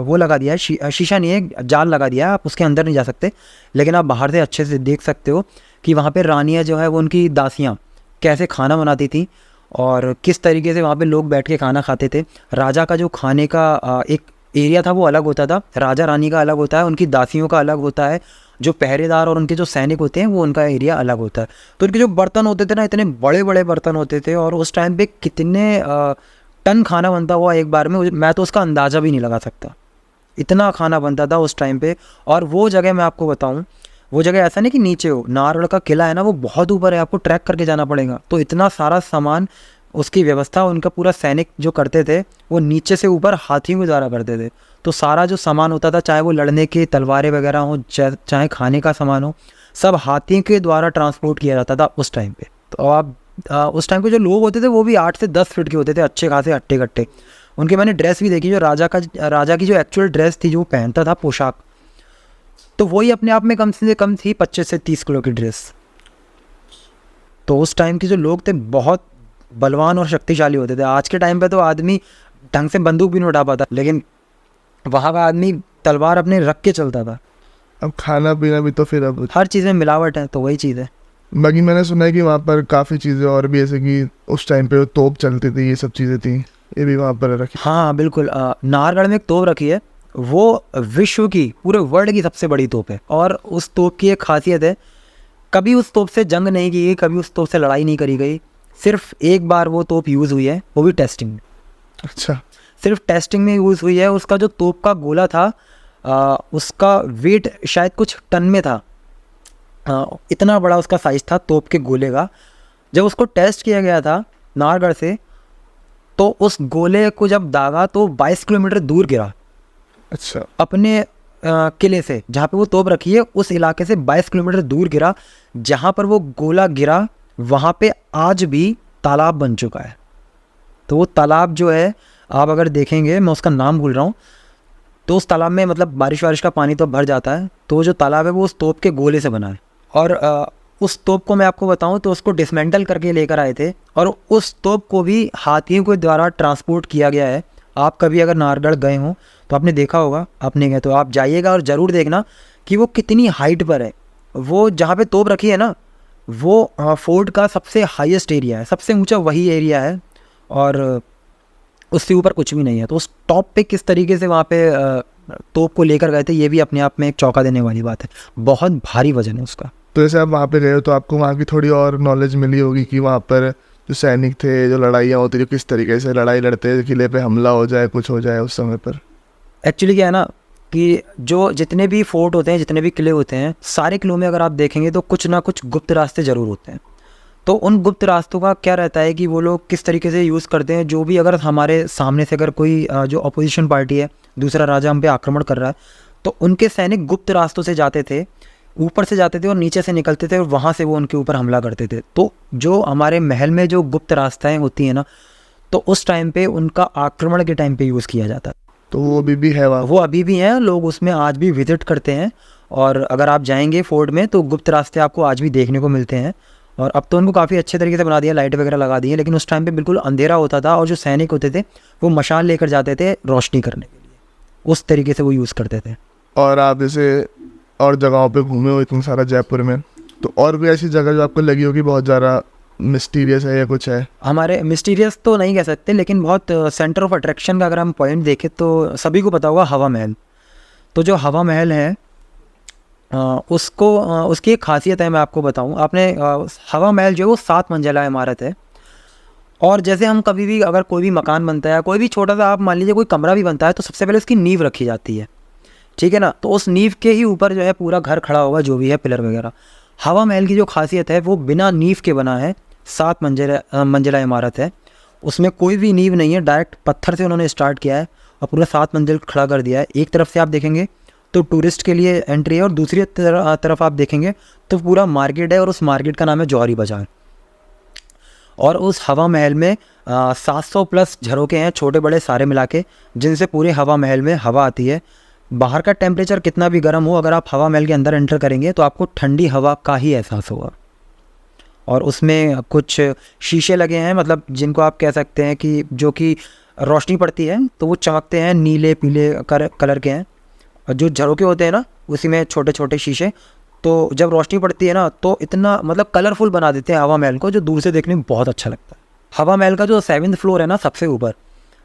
वो लगा दिया है, शीशा नहीं है, जाल लगा दिया है, आप उसके अंदर नहीं जा सकते, लेकिन आप बाहर से अच्छे से देख सकते हो कि वहाँ पे रानियाँ जो है वो उनकी दासियाँ कैसे खाना बनाती थी, और किस तरीके से वहाँ पे लोग बैठ के खाना खाते थे। राजा का जो खाने का एक एरिया था वो अलग होता था, राजा रानी का अलग होता है, उनकी दासियों का अलग होता है, जो पहरेदार और उनके जो सैनिक होते हैं वो उनका एरिया अलग होता है। तो उनके जो बर्तन होते थे ना, इतने बड़े बड़े बर्तन होते थे, और उस टाइम पे कितने टन खाना बनता हुआ एक बार में, मैं तो उसका अंदाज़ा भी नहीं लगा सकता, इतना खाना बनता था उस टाइम पे। और वो जगह मैं आपको बताऊं, वो जगह ऐसा नहीं कि नीचे हो, नारगढ़ का किला है ना वो बहुत ऊपर है, आपको ट्रैक करके जाना पड़ेगा। तो इतना सारा सामान, उसकी व्यवस्था उनका पूरा सैनिक जो करते थे वो नीचे से ऊपर हाथियों के द्वारा करते थे। तो सारा जो सामान होता था, चाहे वो लड़ने के तलवारें वगैरह हो, चाहे खाने का सामान हो, सब हाथी के द्वारा ट्रांसपोर्ट किया जाता था उस टाइम पे। तो आप उस टाइम के जो लोग होते थे वो भी 8 से 10 फीट के होते थे, अच्छे खासे हट्टे कट्टे। उनके मैंने ड्रेस भी देखी, जो राजा की जो एक्चुअल ड्रेस थी, जो पहनता था पोशाक, तो वही अपने आप में कम से कम थी 25 से 30 किलो की ड्रेस। तो उस टाइम के जो लोग थे बहुत बलवान और शक्तिशाली होते थे। आज के टाइम पे तो आदमी ढंग से बंदूक भी नहीं उठा पाता, लेकिन वहाँ का आदमी तलवार अपने रख के चलता था। अब खाना पीना भी तो फिर अब हर चीज़ में मिलावट है, तो वही चीज़ है। बाकी मैंने सुना है कि वहाँ पर काफ़ी चीज़ें और भी, ऐसे कि उस टाइम पे तोप चलती थी, ये सब चीज़ें थी, ये भी वहाँ पर रखी? हाँ बिल्कुल, नाहरगढ़ में एक तोप रखी है, वो विश्व की, पूरे वर्ल्ड की सबसे बड़ी तोप है। और उस तोप की एक खासियत है, कभी उस तोप से जंग नहीं की गई, कभी उस तोप से लड़ाई नहीं करी गई। सिर्फ एक बार वो तोप यूज़ हुई है, वो भी टेस्टिंग में। अच्छा। सिर्फ टेस्टिंग में यूज़ हुई है। उसका जो तोप का गोला था, उसका वेट शायद कुछ टन में था, इतना बड़ा उसका साइज़ था तोप के गोले का। जब उसको टेस्ट किया गया था नाहरगढ़ से, तो उस गोले को जब दागा तो 22 किलोमीटर दूर गिरा। अच्छा। अपने किले से, जहाँ पे वो तोप रखी है, उस इलाके से 22 किलोमीटर दूर गिरा। जहाँ पर वो गोला गिरा वहाँ पे आज भी तालाब बन चुका है। तो वो तालाब जो है, आप अगर देखेंगे, मैं उसका नाम भूल रहा हूँ, तो उस तालाब में मतलब बारिश का पानी तो भर जाता है, तो जो तालाब है वो उस तोप के गोले से बना है। और उस तोप को मैं आपको बताऊं तो उसको डिसमेंटल करके लेकर आए थे, और उस तोप को भी हाथियों के द्वारा ट्रांसपोर्ट किया गया है। आप कभी अगर नाहरगढ़ गए हों तो आपने देखा होगा, आपने गए तो आप जाइएगा और ज़रूर देखना कि वो कितनी हाइट पर है। वो जहाँ पे तोप रखी है ना, वो फोर्ट का सबसे हाईएस्ट एरिया है, सबसे ऊंचा वही एरिया है, और उससे ऊपर कुछ भी नहीं है। तो उस टॉप पे किस तरीके से वहाँ पे तोप को लेकर गए थे, ये भी अपने आप में एक चौंका देने वाली बात है। बहुत भारी वजन है उसका। तो जैसे आप वहाँ पे गए हो तो आपको वहाँ की थोड़ी और नॉलेज मिली होगी कि वहाँ पर जो सैनिक थे, जो लड़ाइयाँ होती थी, किस तरीके से लड़ाई लड़ते, किले पे हमला हो जाए, कुछ हो जाए उस समय पर? एक्चुअली क्या है ना कि जो जितने भी फोर्ट होते हैं, जितने भी किले होते हैं, सारे किलों में अगर आप देखेंगे तो कुछ ना कुछ गुप्त रास्ते ज़रूर होते हैं। तो उन गुप्त रास्तों का क्या रहता है कि वो लोग किस तरीके से यूज़ करते हैं, जो भी अगर हमारे सामने से अगर कोई जो अपोजिशन पार्टी है, दूसरा राजा हम पे आक्रमण कर रहा है, तो उनके सैनिक गुप्त रास्तों से जाते थे, ऊपर से जाते थे और नीचे से निकलते थे और वहाँ से वो उनके ऊपर हमला करते थे। तो जो हमारे महल में जो गुप्त रास्ताएँ होती हैं ना, तो उस टाइम पे उनका आक्रमण के टाइम पे यूज़ किया जाता है। तो वो अभी भी है वहाँ? वो अभी भी हैं, लोग उसमें आज भी विज़िट करते हैं। और अगर आप जाएंगे फोर्ट में तो गुप्त रास्ते आपको आज भी देखने को मिलते हैं। और अब तो उनको काफ़ी अच्छे तरीके से बना दिया, लाइट वगैरह लगा दी है, लेकिन उस टाइम पे बिल्कुल अंधेरा होता था और जो सैनिक होते थे वो मशाल लेकर जाते थे रोशनी करने के लिए, उस तरीके से वो यूज़ करते थे। और आप जैसे और जगहों पे घूमे हो इतना सारा जयपुर में, तो और भी ऐसी जगह जो आपको लगी होगी बहुत ज़्यादा मिस्टीरियस है या कुछ है? हमारे मिस्टीरियस तो नहीं कह सकते, लेकिन बहुत सेंटर ऑफ अट्रैक्शन का अगर हम पॉइंट देखें तो सभी को पता होगा हवा महल। तो जो हवा महल है उसकी एक खासियत है, मैं आपको बताऊं। आपने हवा महल जो है वो 7 मंजिला इमारत है। और जैसे हम कभी भी अगर कोई भी मकान बनता है, कोई भी छोटा सा आप मान लीजिए कोई कमरा भी बनता है, तो सबसे पहले उसकी नींव रखी जाती है, ठीक है ना। तो उस नींव के ही ऊपर जो है पूरा घर खड़ा होगा, जो भी है पिलर वगैरह। हवा महल की जो खासियत है वो बिना नींव के बना है, 7 मंजिला इमारत है, उसमें कोई भी नींव नहीं है, डायरेक्ट पत्थर से उन्होंने स्टार्ट किया है और पूरा 7 मंजिल खड़ा कर दिया है। एक तरफ से आप देखेंगे तो टूरिस्ट के लिए एंट्री है और दूसरी तरफ आप देखेंगे तो पूरा मार्केट है और उस मार्केट का नाम है जौहरी बाज़ार। और उस हवा महल में 700 प्लस झरोके हैं, छोटे बड़े सारे मिला के, जिनसे पूरे हवा महल में हवा आती है। बाहर का टेम्परेचर कितना भी गर्म हो, अगर आप हवा महल के अंदर एंटर करेंगे तो आपको ठंडी हवा का ही एहसास होगा। और उसमें कुछ शीशे लगे हैं, मतलब जिनको आप कह सकते हैं कि जो कि रोशनी पड़ती है तो वो चमकते हैं, नीले पीले कलर के हैं। और जो झरोके होते हैं ना उसी में छोटे छोटे शीशे, तो जब रोशनी पड़ती है ना तो इतना मतलब कलरफुल बना देते हैं हवा महल को, जो दूर से देखने में बहुत अच्छा लगता है। हवा महल का जो 7th फ्लोर है ना सबसे ऊपर,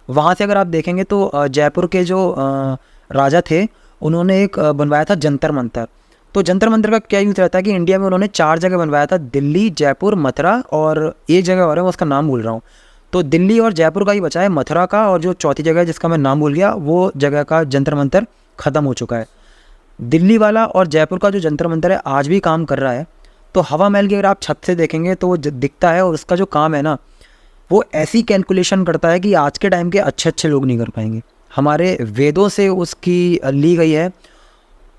वहाँ से अगर आप देखेंगे तो जयपुर के जो राजा थे उन्होंने एक बनवाया था जंतर मंतर। तो जंतर मंतर का क्या यूज़ रहता है कि इंडिया में उन्होंने 4 जगह बनवाया था, दिल्ली, जयपुर, मथुरा और एक जगह और है, मैं उसका नाम भूल रहा हूँ। तो दिल्ली और जयपुर का ही बचा है, मथुरा का और जो चौथी जगह है जिसका मैं नाम भूल गया, वो जगह का जंतर मंतर ख़त्म हो चुका है। दिल्ली वाला और जयपुर का जो जंतर मंतर है आज भी काम कर रहा है। तो हवा महल की अगर आप छत से देखेंगे तो वो दिखता है, और उसका जो काम है ना वो ऐसी कैलकुलेशन करता है कि आज के टाइम के अच्छे लोग नहीं कर पाएंगे, हमारे वेदों से उसकी ली गई है।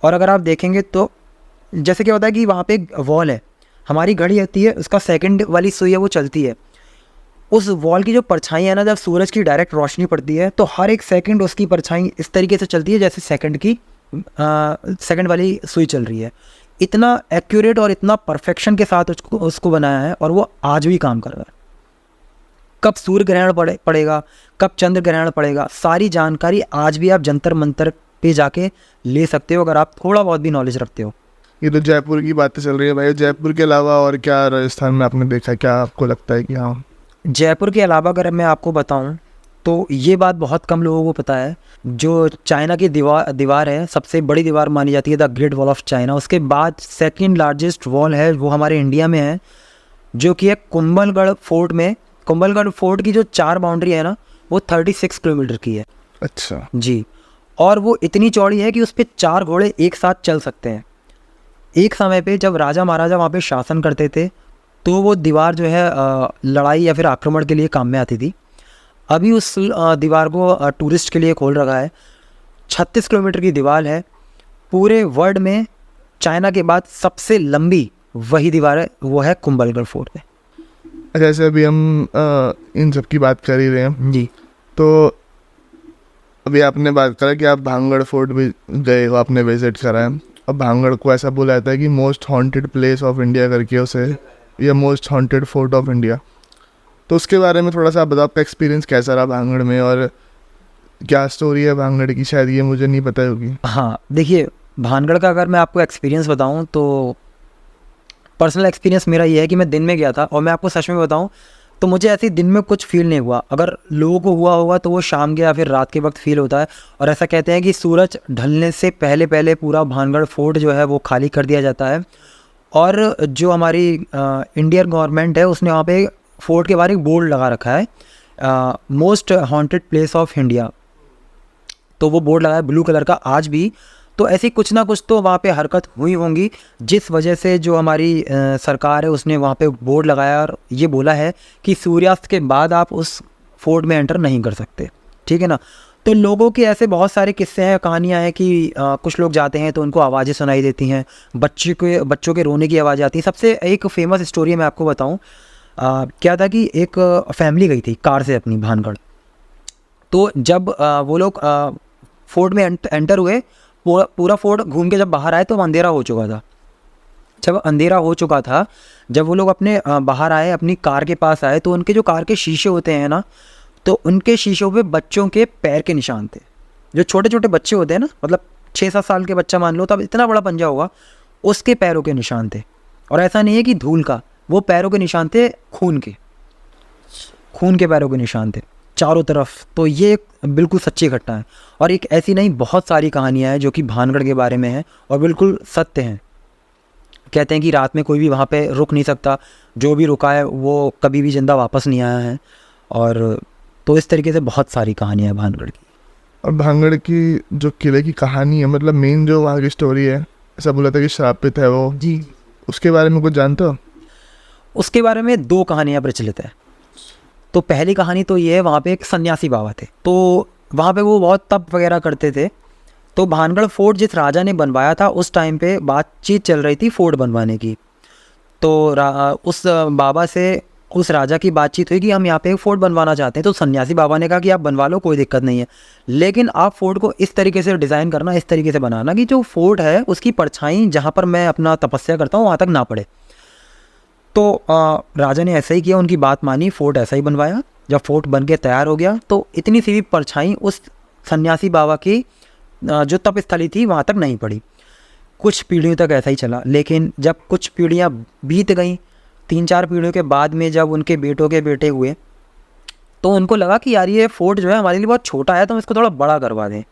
और अगर आप देखेंगे तो जैसे क्या होता है कि वहाँ पे एक वॉल है, हमारी घड़ी होती है, उसका सेकंड वाली सुई है वो चलती है, उस वॉल की जो परछाई है ना, जब सूरज की डायरेक्ट रोशनी पड़ती है तो हर एक सेकंड उसकी परछाई इस तरीके से चलती है जैसे सेकंड वाली सुई चल रही है। इतना एक्यूरेट और इतना परफेक्शन के साथ उसको बनाया है, और वो आज भी काम कर रहा है। कब सूर्य ग्रहण पड़ेगा, कब चंद्र ग्रहण पड़ेगा, सारी जानकारी आज भी आप जंतर मंतर पे जाके ले सकते हो, अगर आप थोड़ा बहुत भी नॉलेज रखते हो। ये तो जयपुर की बातें चल रही है भाई, जयपुर के अलावा और क्या राजस्थान में आपने देखा, क्या आपको लगता है कि हाँ? जयपुर के अलावा अगर मैं आपको बताऊं तो ये बात बहुत कम लोगों को पता है, जो चाइना की दीवार है, सबसे बड़ी दीवार मानी जाती है the great wall of China, उसके बाद सेकंड लार्जेस्ट वॉल है वो हमारे इंडिया में है, जो कि है कुंभलगढ़ फोर्ट में। कुंभलगढ़ फोर्ट की जो 4 बाउंड्री है ना वो 36 किलोमीटर की है। अच्छा जी, और वो इतनी चौड़ी है कि उस पर 4 घोड़े एक साथ चल सकते हैं। एक समय पे जब राजा महाराजा वहाँ पे शासन करते थे तो वो दीवार जो है लड़ाई या फिर आक्रमण के लिए काम में आती थी। अभी उस दीवार को टूरिस्ट के लिए खोल रखा है। 36 किलोमीटर की दीवार है, पूरे वर्ल्ड में चाइना के बाद सबसे लंबी वही दीवार है, वो है कुंभलगढ़ फोर्ट में। जैसे अभी हम इन सब की बात कर ही रहे हैं जी, तो अभी आपने बात करा कि आप भांगड़ फोर्ट भी गए हो, आपने विजिट करा है। अब भांगड़ को ऐसा बोला जाता है कि most haunted place of India करके उसे, या most haunted fort of India. तो उसके बारे में थोड़ा सा आप बताओ, आपका एक्सपीरियंस कैसा रहा भांगड़ में, और क्या स्टोरी है भांगड़ की, शायद ये मुझे नहीं पता होगी। हाँ देखिए, भानगढ़ का अगर मैं आपको एक्सपीरियंस बताऊं तो पर्सनल एक्सपीरियंस मेरा ये है कि मैं दिन में गया था, और मैं आपको सच में बताऊं तो मुझे ऐसे दिन में कुछ फील नहीं हुआ। अगर लोगों को हुआ होगा तो वो शाम के या फिर रात के वक्त फील होता है। और ऐसा कहते हैं कि सूरज ढलने से पहले पहले पूरा भानगढ़ फोर्ट जो है वो खाली कर दिया जाता है, और जो हमारी इंडियन गवर्नमेंट है उसने वहाँ पे फोर्ट के बाहर एक बोर्ड लगा रखा है, most haunted place of India. तो वो बोर्ड लगा है ब्लू कलर का आज भी। तो ऐसी कुछ ना कुछ तो वहाँ पे हरकत हुई होंगी, जिस वजह से जो हमारी सरकार है उसने वहाँ पे बोर्ड लगाया और ये बोला है कि सूर्यास्त के बाद आप उस फोर्ट में एंटर नहीं कर सकते, ठीक है ना। तो लोगों के ऐसे बहुत सारे किस्से हैं, कहानियाँ हैं कि कुछ लोग जाते हैं तो उनको आवाज़ें सुनाई देती हैं, बच्चों के रोने की आवाज़ें आती हैं। सबसे एक फेमस स्टोरी मैं आपको बताऊँ, क्या था कि एक फैमिली गई थी कार से अपनी भानगढ़। तो जब वो लोग फोर्ट में एंटर हुए, पूरा फोर्ट घूम के जब बाहर आए तो अंधेरा हो चुका था। जब अंधेरा हो चुका था, जब वो लोग अपने बाहर आए, अपनी कार के पास आए, तो उनके जो कार के शीशे होते हैं ना, तो उनके शीशों पे बच्चों के पैर के निशान थे। जो छोटे छोटे बच्चे होते हैं ना, मतलब 6-7 साल के बच्चा मान लो, तब इतना बड़ा पंजा होगा, उसके पैरों के निशान थे। और ऐसा नहीं है कि धूल का, वो पैरों के निशान थे खून के पैरों के निशान थे चारों तरफ। तो ये एक बिल्कुल सच्ची घटना है। और एक ऐसी नहीं, बहुत सारी कहानियाँ हैं जो कि भानगढ़ के बारे में हैं और बिल्कुल सत्य हैं। कहते हैं कि रात में कोई भी वहाँ पे रुक नहीं सकता, जो भी रुका है वो कभी भी जिंदा वापस नहीं आया है। और तो इस तरीके से बहुत सारी कहानियाँ हैं भानगढ़ की। और भानगढ़ की जो किले की कहानी है, मतलब मेन जो वहाँ की स्टोरी है, ऐसा बोला था कि श्रापित है वो जी, उसके बारे में कुछ जानते हो? उसके बारे में 2 कहानियाँ प्रचलित है। तो पहली कहानी तो ये है, वहाँ पे एक सन्यासी बाबा थे, तो वहाँ पे वो बहुत तप वगैरह करते थे। तो भानगढ़ फोर्ट जिस राजा ने बनवाया था, उस टाइम पे बातचीत चल रही थी फोर्ट बनवाने की। तो उस बाबा से उस राजा की बातचीत हुई कि हम यहाँ पे एक फोर्ट बनवाना चाहते हैं। तो सन्यासी बाबा ने कहा कि आप बनवा लो, कोई दिक्कत नहीं है, लेकिन आप फोर्ट को इस तरीके से डिज़ाइन करना, इस तरीके से बनाना कि जो फोर्ट है उसकी परछाई जहाँ पर मैं अपना तपस्या करता हूँ वहाँ तक ना पड़े। तो राजा ने ऐसा ही किया, उनकी बात मानी, फोर्ट ऐसा ही बनवाया। जब फोर्ट बन के तैयार हो गया तो इतनी सी भी परछाई उस सन्यासी बाबा की जो तप स्थली थी वहाँ तक नहीं पड़ी। कुछ पीढ़ियों तक ऐसा ही चला, लेकिन जब कुछ पीढ़ियाँ बीत गईं, 3-4 पीढ़ियों के बाद में जब उनके बेटों के बेटे हुए, तो उनको लगा कि यार ये फोर्ट जो है हमारे लिए बहुत छोटा है, तो हम इसको थोड़ा बड़ा करवा दें।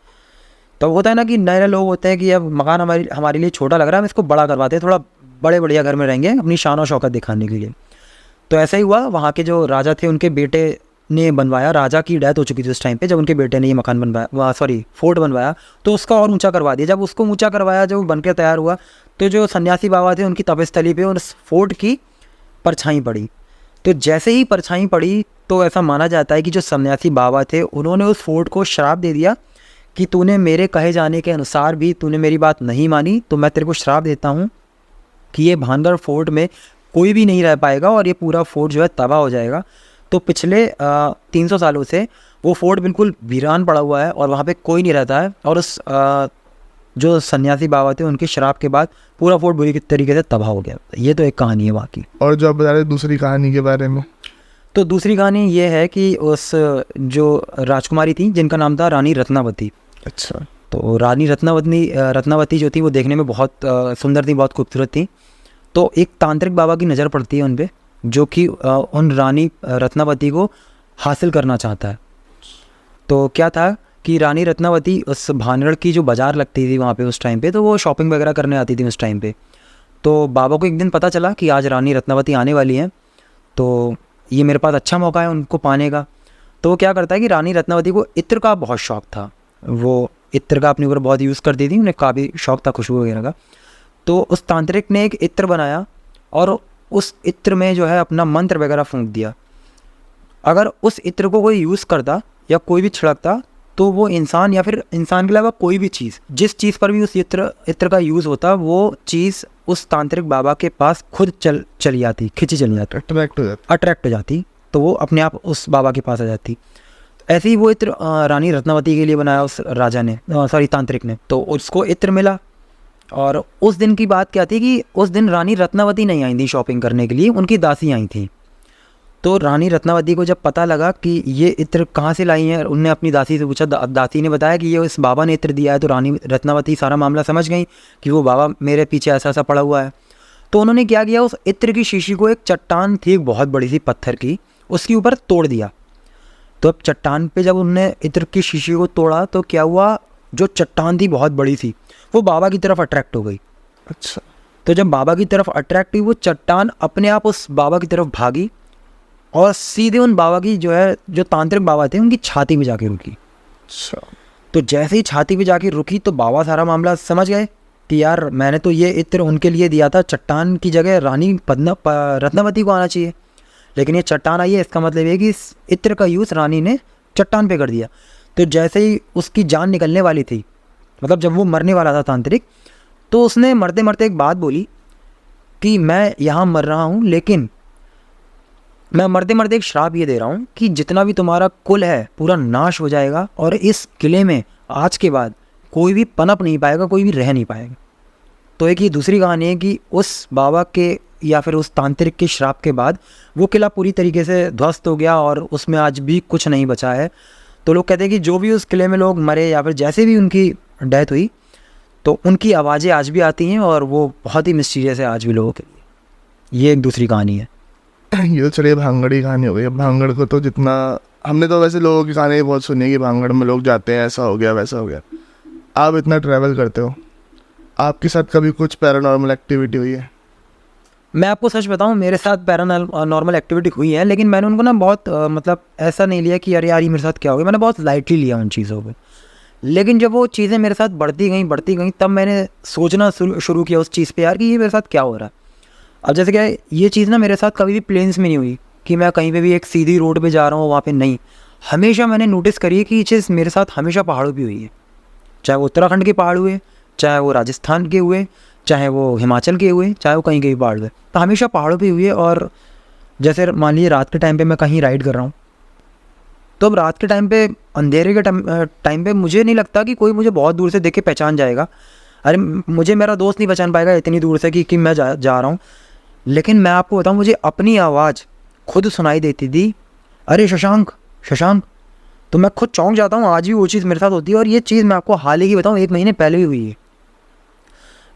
तो होता है ना कि नए लोग होते हैं कि अब मकान हमारे लिए छोटा लग रहा है, हम इसको बड़ा करवाते हैं, थोड़ा बड़े बढ़िया घर में रहेंगे अपनी शान और शौकत दिखाने के लिए। तो ऐसा ही हुआ, वहाँ के जो राजा थे उनके बेटे ने बनवाया। राजा की डेथ हो चुकी थी उस टाइम पे, जब उनके बेटे ने ये मकान बनवाया, फोर्ट बनवाया, तो उसका और ऊंचा करवा दिया। जब उसको ऊंचा करवाया, जब बन के तैयार हुआ, तो जो सन्यासी बाबा थे उनकी तपस्थली पे उस फोर्ट की परछाई पड़ी। तो जैसे ही परछाई पड़ी, तो ऐसा माना जाता है कि जो सन्यासी बाबा थे उन्होंने उस फोर्ट को श्राप दे दिया कि तूने मेरे कहे जाने के अनुसार भी तूने मेरी बात नहीं मानी, तो मैं तेरे को श्राप देता हूँ कि ये भानगढ़ फोर्ट में कोई भी नहीं रह पाएगा और ये पूरा फोर्ट जो है तबाह हो जाएगा। तो पिछले 300 सालों से वो फोर्ट बिल्कुल वीरान पड़ा हुआ है और वहाँ पे कोई नहीं रहता है। और उस जो सन्यासी बाबा थे उनके श्राप के बाद पूरा फोर्ट बुरी तरीके से तबाह हो गया। ये तो एक कहानी है वहाँ की। और जो आप बता रहे दूसरी कहानी के बारे में? तो दूसरी कहानी ये है कि उस जो राजकुमारी थी जिनका नाम था रानी रत्नावती। अच्छा। तो रानी रत्नावती जो थी वो देखने में बहुत सुंदर थी, बहुत खूबसूरत थी। तो एक तांत्रिक बाबा की नज़र पड़ती है उन पर, जो कि उन रानी रत्नावती को हासिल करना चाहता है। तो क्या था कि रानी रत्नावती उस भानगढ़ की जो बाज़ार लगती थी वहाँ पे उस टाइम पे, तो वो शॉपिंग वगैरह करने आती थी उस टाइम पे। तो बाबा को एक दिन पता चला कि आज रानी रत्नावती आने वाली हैं, तो ये मेरे पास अच्छा मौका है उनको पाने का। तो वो क्या करता है कि रानी रत्नावती को इत्र का बहुत शौक़ था, वो इत्र का अपने ऊपर बहुत यूज़ करती थी, उन्हें काफ़ी शौक़ था खुशबू वगैरह का। तो उस तांत्रिक ने एक इत्र बनाया और उस इत्र में जो है अपना मंत्र वगैरह फूंक दिया। अगर उस इत्र को कोई यूज़ करता या कोई भी छिड़कता, तो वो इंसान या फिर इंसान के अलावा कोई भी चीज़, जिस चीज़ पर भी उस इत्र का यूज़ होता, वो चीज़ उस तांत्रिक बाबा के पास खुद चली आती, खिंची चली जाती, अट्रैक्ट हो जाती, तो वो अपने आप उस बाबा के पास आ जाती। ऐसे ही वो इत्र रानी रत्नावती के लिए बनाया उस राजा ने, तांत्रिक ने। तो उसको इत्र मिला। और उस दिन की बात क्या थी कि उस दिन रानी रत्नावती नहीं आई थी शॉपिंग करने के लिए, उनकी दासी आई थी। तो रानी रत्नावती को जब पता लगा कि ये इत्र कहाँ से लाई हैं, उनने अपनी दासी से पूछा। दासी ने बताया कि ये इस बाबा ने इत्र दिया है। तो रानी रत्नावती सारा मामला समझ गई कि वो बाबा मेरे पीछे ऐसा ऐसा पड़ा हुआ है। तो उन्होंने क्या किया, उस इत्र की शीशी को, एक चट्टान थी एक बहुत बड़ी सी पत्थर की, उसके ऊपर तोड़ दिया। तो अब चट्टान पे जब उन्होंने इत्र की शीशी को तोड़ा, तो क्या हुआ, जो चट्टान थी बहुत बड़ी सी, वो बाबा की तरफ अट्रैक्ट हो गई। अच्छा। तो जब बाबा की तरफ अट्रैक्ट हुई, वो चट्टान अपने आप उस बाबा की तरफ भागी और सीधे उन बाबा की जो है, जो तांत्रिक बाबा थे, उनकी छाती पे जाके रुकी। अच्छा। तो जैसे ही छाती पे जाके रुकी तो बाबा सारा मामला समझ गए कि यार मैंने तो ये इत्र उनके लिए दिया था, चट्टान की जगह रानी रत्नावती को आना चाहिए, लेकिन ये चट्टान आई है, इसका मतलब ये कि इस इत्र का यूज़ रानी ने चट्टान पे कर दिया। तो जैसे ही उसकी जान निकलने वाली थी, मतलब जब वो मरने वाला था तांत्रिक, तो उसने मरते मरते एक बात बोली कि मैं यहाँ मर रहा हूँ, लेकिन मैं मरते मरते एक श्राप ये दे रहा हूँ कि जितना भी तुम्हारा कुल है पूरा नाश हो जाएगा, और इस किले में आज के बाद कोई भी पनप नहीं पाएगा, कोई भी रह नहीं पाएगा। तो एक ये दूसरी कहानी है कि उस बाबा के या फिर उस तांत्रिक के श्राप के बाद वो किला पूरी तरीके से ध्वस्त हो गया और उसमें आज भी कुछ नहीं बचा है। तो लोग कहते हैं कि जो भी उस किले में लोग मरे या फिर जैसे भी उनकी डेथ हुई, तो उनकी आवाज़ें आज भी आती हैं और वो बहुत ही मिस्टीरियस है आज भी लोगों के लिए। ये एक दूसरी कहानी है। ये तो चलिए भांगड़ की कहानी हो गई। अब भांगड़ को तो जितना हमने तो वैसे लोगों की कहानी बहुत सुनी है कि भांगड़ में लोग जाते हैं, ऐसा हो गया वैसा हो गया। आप इतना ट्रैवल करते हो, आपके साथ कभी कुछ पैरानॉर्मल एक्टिविटी हुई है? मैं आपको सच बताऊं, मेरे साथ पैरानॉर्मल एक्टिविटी हुई है, लेकिन मैंने उनको ना बहुत मतलब ऐसा नहीं लिया कि अरे यार ये मेरे साथ क्या हो गया, मैंने बहुत लाइटली लिया उन चीज़ों पे। लेकिन जब वो चीज़ें मेरे साथ बढ़ती गई तब मैंने सोचना शुरू किया उस चीज़ पे, यार कि ये मेरे साथ क्या हो रहा है। अब जैसे क्या है, ये चीज़ ना मेरे साथ कभी भी प्लेन्स में नहीं हुई कि मैं कहीं पे भी एक सीधी रोड पे जा रहा हूँ वहाँ पे नहीं। हमेशा मैंने नोटिस करी है कि ये चीज़ मेरे साथ हमेशा पहाड़ों पे हुई है, चाहे वो उत्तराखंड के पहाड़ हुए, चाहे वो राजस्थान के हुए, चाहे वो हिमाचल के हुए, चाहे वो कहीं पहाड़ हुए, तो हमेशा पहाड़ों पे हुई है। और जैसे मान लीजिए रात के टाइम पे मैं कहीं राइड कर रहा हूँ, तो अब रात के टाइम पे, अंधेरे के टाइम पे मुझे नहीं लगता कि कोई मुझे बहुत दूर से देख के पहचान जाएगा। अरे मुझे मेरा दोस्त नहीं पहचान पाएगा इतनी दूर से कि मैं जा रहा हूँ। लेकिन मैं आपको बताऊँ, मुझे अपनी आवाज़ खुद सुनाई देती थी, अरे शशांक शशांक। तो मैं खुद चौंक जाता हूँ, आज भी वो चीज़ मेरे साथ होती है। और ये चीज़ मैं आपको हाल ही की बताऊँ, 1 महीने पहले ही हुई है।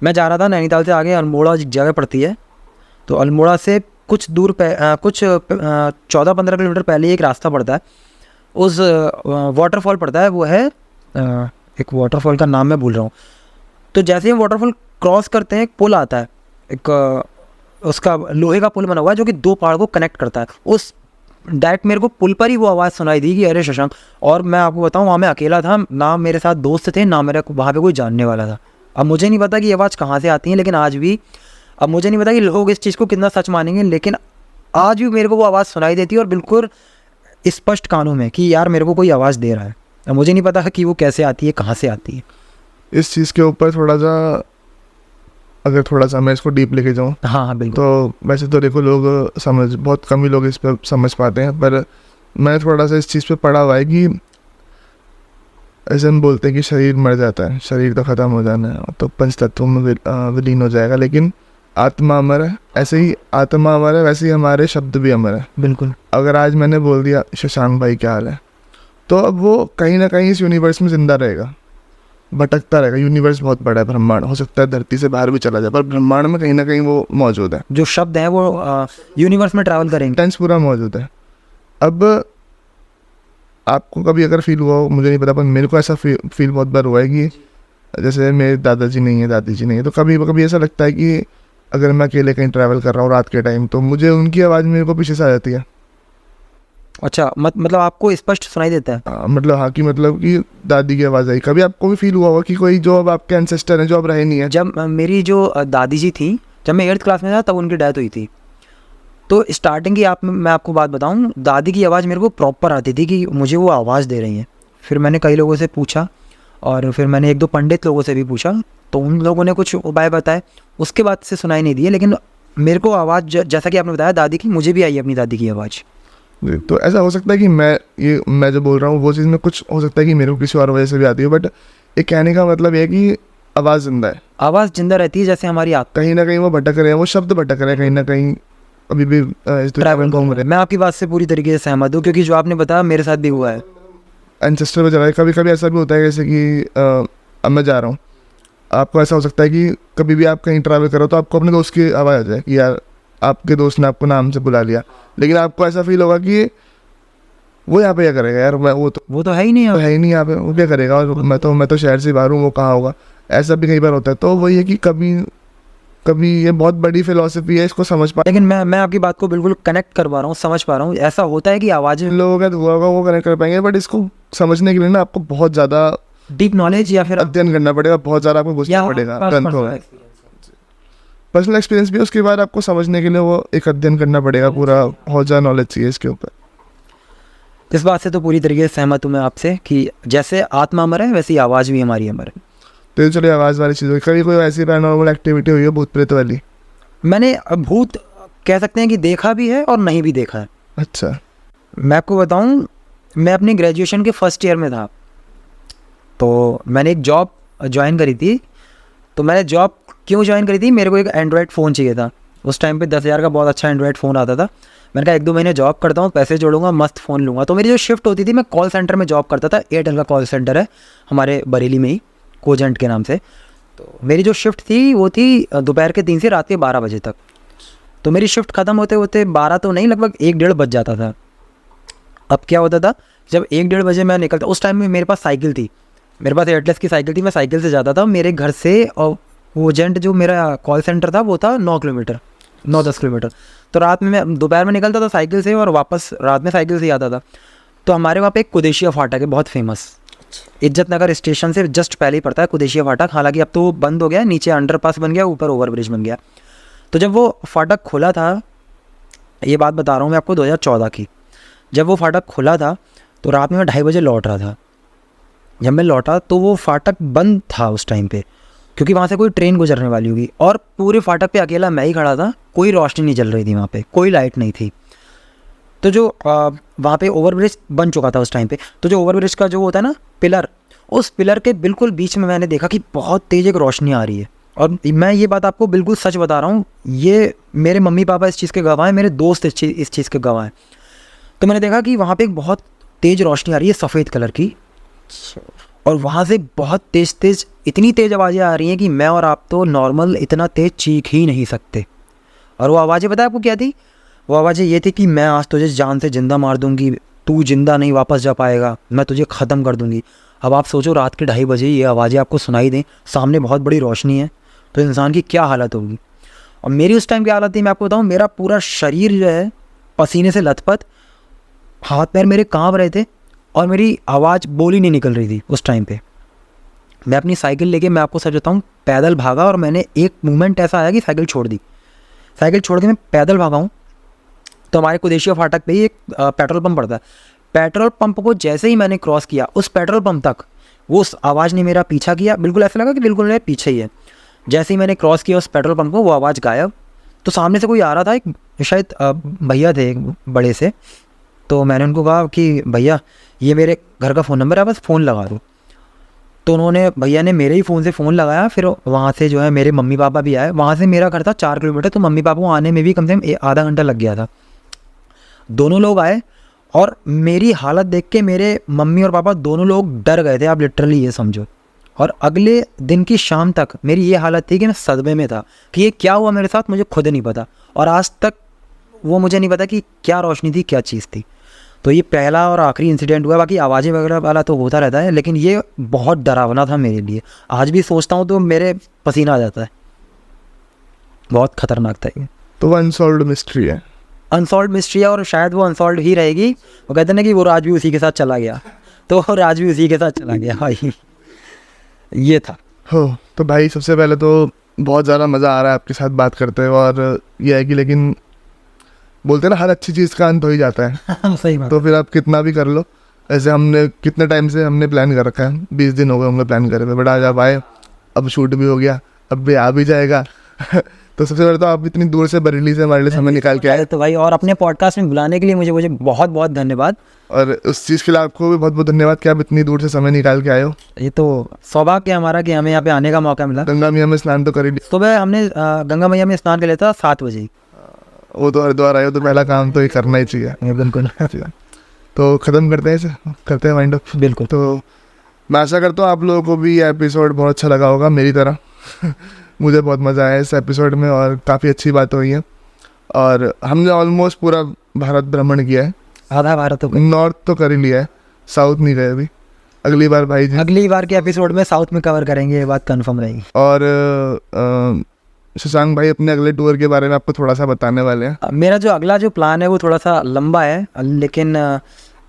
मैं जा रहा था नैनीताल से आगे, अल्मोड़ा जगह पड़ती है, तो अल्मोड़ा से कुछ दूर कुछ 14-15 किलोमीटर पहले एक रास्ता पड़ता है, उस वाटरफॉल पड़ता है, वो है एक वाटरफॉल का नाम मैं भूल रहा हूँ। तो जैसे हम वाटरफॉल क्रॉस करते हैं, एक पुल आता है, एक उसका लोहे का पुल बना हुआ है जो कि 2 पहाड़ को कनेक्ट करता है। उस डायरेक्ट मेरे को पुल पर ही वो आवाज़ सुनाई दी कि अरे शशांक। और मैं आपको बताऊँ, वहाँ मैं अकेला था, ना मेरे साथ दोस्त थे, ना मेरे वहाँ पे कोई जानने वाला था। अब मुझे नहीं पता कि ये आवाज़ कहाँ से आती है, लेकिन आज भी, अब मुझे नहीं पता कि लोग इस चीज़ को कितना सच मानेंगे, लेकिन आज भी मेरे को वो आवाज़ सुनाई देती है और बिल्कुल स्पष्ट कानों में कि यार मेरे को कोई आवाज़ दे रहा है। अब मुझे नहीं पता कि वो कैसे आती है, कहाँ से आती है। इस चीज़ के ऊपर थोड़ा सा, अगर थोड़ा सा मैं इसको डीप लेके जाऊँ, हाँ हाँ बिल्कुल। तो वैसे तो देखो लोग बहुत कम ही लोग इस पर समझ पाते हैं, पर मैं थोड़ा सा इस चीज़ पे पढ़ा हुआ है कि ऐसे हम बोलते हैं कि शरीर मर जाता है, शरीर तो ख़त्म हो जाना है, तो 5 तत्वों में विलीन हो जाएगा, लेकिन आत्मा अमर है। ऐसे ही आत्मा अमर है, वैसे ही हमारे शब्द भी अमर है। बिल्कुल। अगर आज मैंने बोल दिया शशांक भाई क्या हाल है, तो अब वो कहीं ना कहीं इस यूनिवर्स में ज़िंदा रहेगा, भटकता रहेगा। यूनिवर्स बहुत बड़ा है, ब्रह्मांड, हो सकता है धरती से बाहर भी चला जाए, पर ब्रह्मांड में कहीं ना कहीं वो मौजूद है। जो शब्द हैं वो यूनिवर्स में ट्रैवल करेंगे, टेंस पूरा मौजूद है। अब आपको कभी अगर फील हुआ हो, मुझे नहीं पता, पर मेरे को ऐसा फील बहुत बार हुआ है कि जैसे मेरे दादाजी नहीं है, दादी जी नहीं है, तो कभी कभी ऐसा लगता है कि अगर मैं अकेले कहीं ट्रैवल कर रहा हूँ रात के टाइम, तो मुझे उनकी आवाज़ मेरे को पीछे से आ जाती है। अच्छा, मतलब आपको स्पष्ट सुनाई देता है? मतलब हाँ, कि मतलब कि दादी की आवाज़ आई। कभी आपको भी फील हुआ होगा कि कोई जो अब आपके एंसेस्टर हैं जो अब रहे नहीं है? जब मेरी जो दादी जी थी, जब मैं 8th क्लास में था तब उनकी डेथ हुई थी। तो स्टार्टिंग की मैं आपको बात बताऊं, दादी की आवाज़ मेरे को प्रॉपर आती थी कि मुझे वो आवाज़ दे रही हैं। फिर मैंने कई लोगों से पूछा और फिर मैंने 1-2 पंडित लोगों से भी पूछा, तो उन लोगों ने कुछ उपाय बताए, उसके बाद से सुनाई नहीं दिए। लेकिन मेरे को आवाज़ जैसा कि आपने बताया दादी की, मुझे भी आई अपनी दादी की आवाज़। तो ऐसा हो सकता है कि मैं जो बोल रहा हूँ वो चीज़ में कुछ हो सकता है कि मेरे को किसी और वजह से भी आती है, बट ये कहने का मतलब ये है कि आवाज़ जिंदा है, आवाज़ जिंदा रहती है, जैसे हमारी आत्मा। कहीं ना कहीं वो भटक रहे हैं, वो शब्द भटक रहे हैं कहीं ना कहीं, अभी भी ट्रैवल घूम रहे हैं। मैं आपकी बात से पूरी तरीके से सहमत हूँ, क्योंकि जो आपने बताया मेरे साथ भी हुआ है। एंसेस्टर पे चला है। कभी कभी ऐसा भी होता है जैसे कि अब मैं जा रहा हूँ, आपको ऐसा हो सकता है कि कभी भी आप कहीं ट्रैवल करो तो आपको अपने दोस्त की आवाज़ आ जाए कि यार आपके दोस्त ने आपको नाम से बुला लिया, लेकिन आपको ऐसा फील होगा कि वो यहाँ पे क्या करेगा यार, वो तो है ही नहीं, है ही नहीं यहाँ पे, वो क्या करेगा, और मैं तो शहर से बाहर हूँ, वो कहाँ होगा। ऐसा भी कई बार होता है। तो वही है कि कभी कभी ये बहुत बड़ी फिलॉसफी है, इसको समझ पा लेकिन मैं आपकी बात को बिल्कुल कनेक्ट कर पा रहा हूँ, समझ पा रहा हूँ। ऐसा होता है कि आवाज़ें जिन लोगों का हुआ होगा वो कनेक्ट कर पाएंगे, बट इसको समझने के लिए ना आपको बहुत ज़्यादा डीप नॉलेज या फिर अध्ययन करना पड़ेगा, बहुत ज़्यादा आपको घुसना पड़ेगा ग्रंथों में। पर्सनल एक्सपीरियंस भी है, उसके बाद आपको समझने के लिए वो एक अध्ययन करना पड़ेगा पूरा, बहुत ज़्यादा नॉलेज चाहिए इसके ऊपर। इस बात से तो पूरी तरीके से सहमत हूँ मैं आपसे कि जैसे आत्मा अमर है वैसी आवाज़ भी हमारी अमर है। तो चलिए आवाज़ वाली चीज़, कभी कोई ऐसी पैरानॉर्मल एक्टिविटी हुई है भूत प्रेत वाली? मैंने भूत कह सकते हैं कि देखा भी है और नहीं भी देखा है। अच्छा। मैं आपको बताऊं, मैं अपनी ग्रेजुएशन के फर्स्ट ईयर में था, तो मैंने एक जॉब ज्वाइन करी थी। तो मैंने जॉब क्यों ज्वाइन करी थी, मेरे को एक एंड्रॉयड फ़ोन चाहिए था। उस टाइम पे 10,000 का बहुत अच्छा एंड्रॉयड फ़ोन आता था। मैंने कहा 1-2 महीने जॉब करता हूँ, पैसे जोड़ूंगा, मस्त फ़ोन लूँगा। तो मेरी जो शिफ्ट होती थी, मैं कॉल सेंटर में जॉब करता था। एयरटेल का कॉल सेंटर है हमारे बरेली में ही, कोजेंट के नाम से। तो मेरी जो शिफ्ट थी वो थी दोपहर के 3 से रात के 12 बजे तक। तो मेरी शिफ्ट ख़त्म होते होते 12 तो नहीं, लगभग 1-1:30 बज जाता था। अब क्या होता था, जब 1-1:30 बजे मैं निकलता, उस टाइम में मेरे पास साइकिल थी, मेरे पास एयरटेल की साइकिल थी, मैं साइकिल से जाता था मेरे घर से। और कोजेंट जो मेरा कॉल सेंटर था वो था 9 किलोमीटर, 9-10 किलोमीटर। तो रात में मैं दोपहर में निकलता था साइकिल से और वापस रात में साइकिल से ही आता था। तो हमारे वहाँ पे एक कुदेशिया फाटक है, बहुत फेमस, इज्जत नगर स्टेशन से जस्ट पहले ही पड़ता है कुदेशिया फाटक। हालांकि अब तो बंद हो गया, नीचे अंडरपास बन गया, ऊपर ओवरब्रिज बन गया। तो जब वो फाटक खुला था, ये बात बता रहा हूँ मैं आपको 2014 की, जब वो फाटक खुला था तो रात में मैं 2:30 बजे लौट रहा था। जब मैं लौटा तो वो फाटक बंद था उस टाइम पे, क्योंकि वहाँ से कोई ट्रेन गुजरने वाली होगी। और पूरे फाटक पे अकेला मैं ही खड़ा था, कोई रोशनी नहीं जल रही थी वहाँ पे, कोई लाइट नहीं थी। तो जो वहाँ पे ओवरब्रिज बन चुका था उस टाइम पे, तो जो ओवरब्रिज का जो होता है ना पिलर, उस पिलर के बिल्कुल बीच में मैंने देखा कि बहुत तेज़ एक रोशनी आ रही है। और मैं ये बात आपको बिल्कुल सच बता रहा हूँ, ये मेरे मम्मी पापा इस चीज़ के गवाह हैं, मेरे दोस्त इस चीज़ के गवाह हैं। तो मैंने देखा कि वहाँ पे एक बहुत तेज़ रोशनी आ रही है सफ़ेद कलर की, और वहाँ से बहुत तेज़ तेज़, इतनी तेज़ आवाज़ें आ रही हैं कि मैं और आप तो नॉर्मल इतना तेज़ चीख ही नहीं सकते। और वो आवाज़ें पता है आपको क्या थी? वो आवाज़ें ये थी कि मैं आज तुझे जान से ज़िंदा मार दूँगी, तू ज़िंदा नहीं वापस जा पाएगा, मैं तुझे ख़त्म कर दूँगी। अब आप सोचो रात के 2:30 बजे ये आवाज़ें आपको सुनाई दें, सामने बहुत बड़ी रोशनी है, तो इंसान की क्या हालत होगी। और मेरी उस टाइम क्या हालत थी मैं आपको बताऊँ, मेरा पूरा शरीर जो है पसीने से लथपथ, हाथ पैर मेरे काँप रहे थे और मेरी आवाज़ बोली नहीं निकल रही थी उस टाइम पे। मैं अपनी साइकिल लेके, मैं आपको सच बताऊँ, पैदल भागा और मैंने एक मोमेंट ऐसा आया कि साइकिल छोड़ दी। साइकिल छोड़ के मैं पैदल भागा हूँ। तो हमारे कुदेशिया फाटक पे ही एक पेट्रोल पंप पड़ता है। पेट्रोल पंप को जैसे ही मैंने क्रॉस किया, उस पेट्रोल पंप तक वो उस आवाज़ ने मेरा पीछा किया, बिल्कुल ऐसा लगा कि बिल्कुल मेरे पीछे ही है। जैसे ही मैंने क्रॉस किया उस पेट्रोल पंप को, वो आवाज़ गायब। तो सामने से कोई आ रहा था, एक शायद भैया थे एक बड़े से। तो मैंने उनको कहा कि भैया ये मेरे घर का फ़ोन नंबर है, बस फ़ोन लगा दो। तो उन्होंने, भैया ने मेरे ही फ़ोन से फ़ोन लगाया। फिर वहाँ से जो है मेरे मम्मी पापा भी आए। वहाँ से मेरा घर था 4 किलोमीटर, तो मम्मी पापा को आने में भी कम से कम आधा घंटा लग गया था। दोनों लोग आए और मेरी हालत देख के मेरे मम्मी और पापा दोनों लोग डर गए थे, आप लिटरली ये समझो। और अगले दिन की शाम तक मेरी ये हालत थी कि मैं सदमे में था कि ये क्या हुआ मेरे साथ, मुझे खुद नहीं पता। और आज तक वो मुझे नहीं पता कि क्या रोशनी थी, क्या चीज़ थी। तो ये पहला और आखिरी इंसिडेंट हुआ। बाकी आवाज़ें वगैरह वाला तो होता रहता है, लेकिन ये बहुत डरावना था मेरे लिए। आज भी सोचता हूँ तो मेरे पसीना आ जाता है, बहुत ख़तरनाक था ये। तो वो अनसॉल्व्ड मिस्ट्री है, अनसॉल्व मिस्ट्री है, और शायद वो अनसॉल्व ही रहेगी। वो कहते हैं ना कि वो राज भी उसी के साथ चला गया, तो राज भी उसी के साथ चला गया भाई। ये था। हो तो भाई सबसे पहले तो बहुत ज़्यादा मज़ा आ रहा है आपके साथ बात करते हुए। और ये है कि लेकिन बोलते हैं ना, हर अच्छी चीज़ का अंत हो ही जाता है। सही बात। तो फिर आप कितना भी कर लो, ऐसे हमने कितने टाइम से हमने प्लान कर रखा है, 20 दिन हो गए होंगे प्लान करे हुए, बट आज आप आए, अब शूट भी हो गया, अब भी आ भी जाएगा। तो सबसे पहले तो आप इतनी दूर से बरेली से हमारे लिए समय निकाल के आए, तो भाई, और अपने पॉडकास्ट में बुलाने के लिए मुझे बहुत बहुत धन्यवाद। और उस चीज़ के लिए आपको भी बहुत बहुत धन्यवाद कि आप इतनी दूर से समय निकाल के आए हो। ये तो सौभाग्य है हमारा कि हमें यहाँ पे आने का मौका मिला। गंगा मैया में स्नान तो कर ही लिया। सुबह हमने गंगा मैया में स्नान कर लिया था 7 बजे। वो तो हरिद्वार आए हो तो पहला काम तो ये करना ही चाहिए। बिल्कुल। तो ख़त्म करते हैं इसे, करते हैं वाइंड अप। बिल्कुल। तो मैं आशा करता हूँ आप लोगों को भी ये एपिसोड बहुत अच्छा लगा होगा मेरी तरह। मुझे बहुत मज़ा आया इस एपिसोड में और काफ़ी अच्छी बात हुई है। और हमने ऑलमोस्ट पूरा भारत भ्रमण किया है। आधा भारत तो नॉर्थ तो कर ही लिया है, साउथ नहीं गए अभी। अगली बार भाई जी, अगली बार के एपिसोड में साउथ में कवर करेंगे, ये बात कंफर्म रहेगी। और शशांक भाई अपने अगले टूर के बारे में आपको थोड़ा सा बताने वाले हैं। मेरा जो अगला जो प्लान है वो थोड़ा सा लंबा है, लेकिन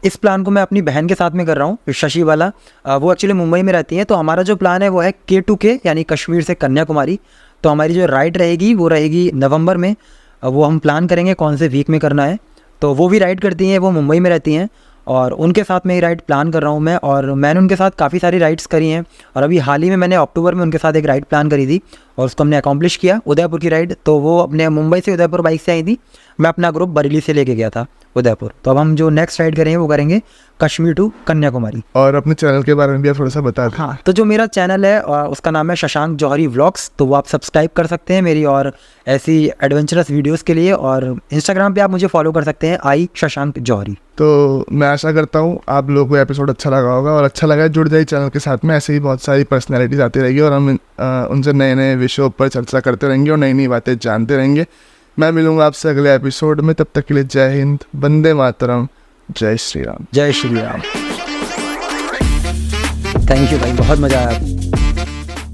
इस प्लान को मैं अपनी बहन के साथ में कर रहा हूँ, शशि वाला। वो एक्चुअली मुंबई में रहती है, तो हमारा जो प्लान है वो है K2K यानी कश्मीर से कन्याकुमारी। तो हमारी जो राइड रहेगी वो रहेगी नवंबर में। वो हम प्लान करेंगे कौन से वीक में करना है। तो वो भी राइड करती हैं, वो मुंबई में रहती हैं, और उनके साथ में ही राइड प्लान कर रहा हूँ मैं। और मैंने उनके साथ काफ़ी सारी राइड्स करी हैं, और अभी हाल ही में मैंने अक्टूबर में उनके साथ एक राइड प्लान करी थी और उसको हमने अकॉम्प्लिश किया, उदयपुर की राइड। तो वो अपने मुंबई से उदयपुर बाइक से आई थी, मैं अपना ग्रुप बरेली से लेके गया था उदयपुर। तो अब हम जो नेक्स्ट राइड करेंगे वो करेंगे कश्मीर टू कन्याकुमारी। और अपने चैनल के बारे में भी आप थोड़ा सा बता दें। हाँ, तो जो मेरा चैनल है उसका नाम है शशांक जौहरी व्लॉग्स, तो वो आप सब्सक्राइब कर सकते हैं मेरी और ऐसी एडवेंचरस वीडियोस के लिए। और इंस्टाग्राम पे आप मुझे फॉलो कर सकते हैं आई शशांक जौहरी। तो मैं आशा करता हूँ आप लोगों को एपिसोड अच्छा लगा होगा, और अच्छा लगा जुड़ जाइए चैनल के साथ में। ऐसे ही बहुत सारी पर्सनैलिटीज आती रहेगी और हम उनसे नए नए विषयों पर चर्चा करते रहेंगे और नई नई बातें जानते रहेंगे। मैं मिलूंगा आपसे अगले एपिसोड में, तब तक के लिए जय हिंद, वंदे मातरम, जय श्री राम। जय श्री राम। थैंक यू भाई, बहुत मज़ा आया।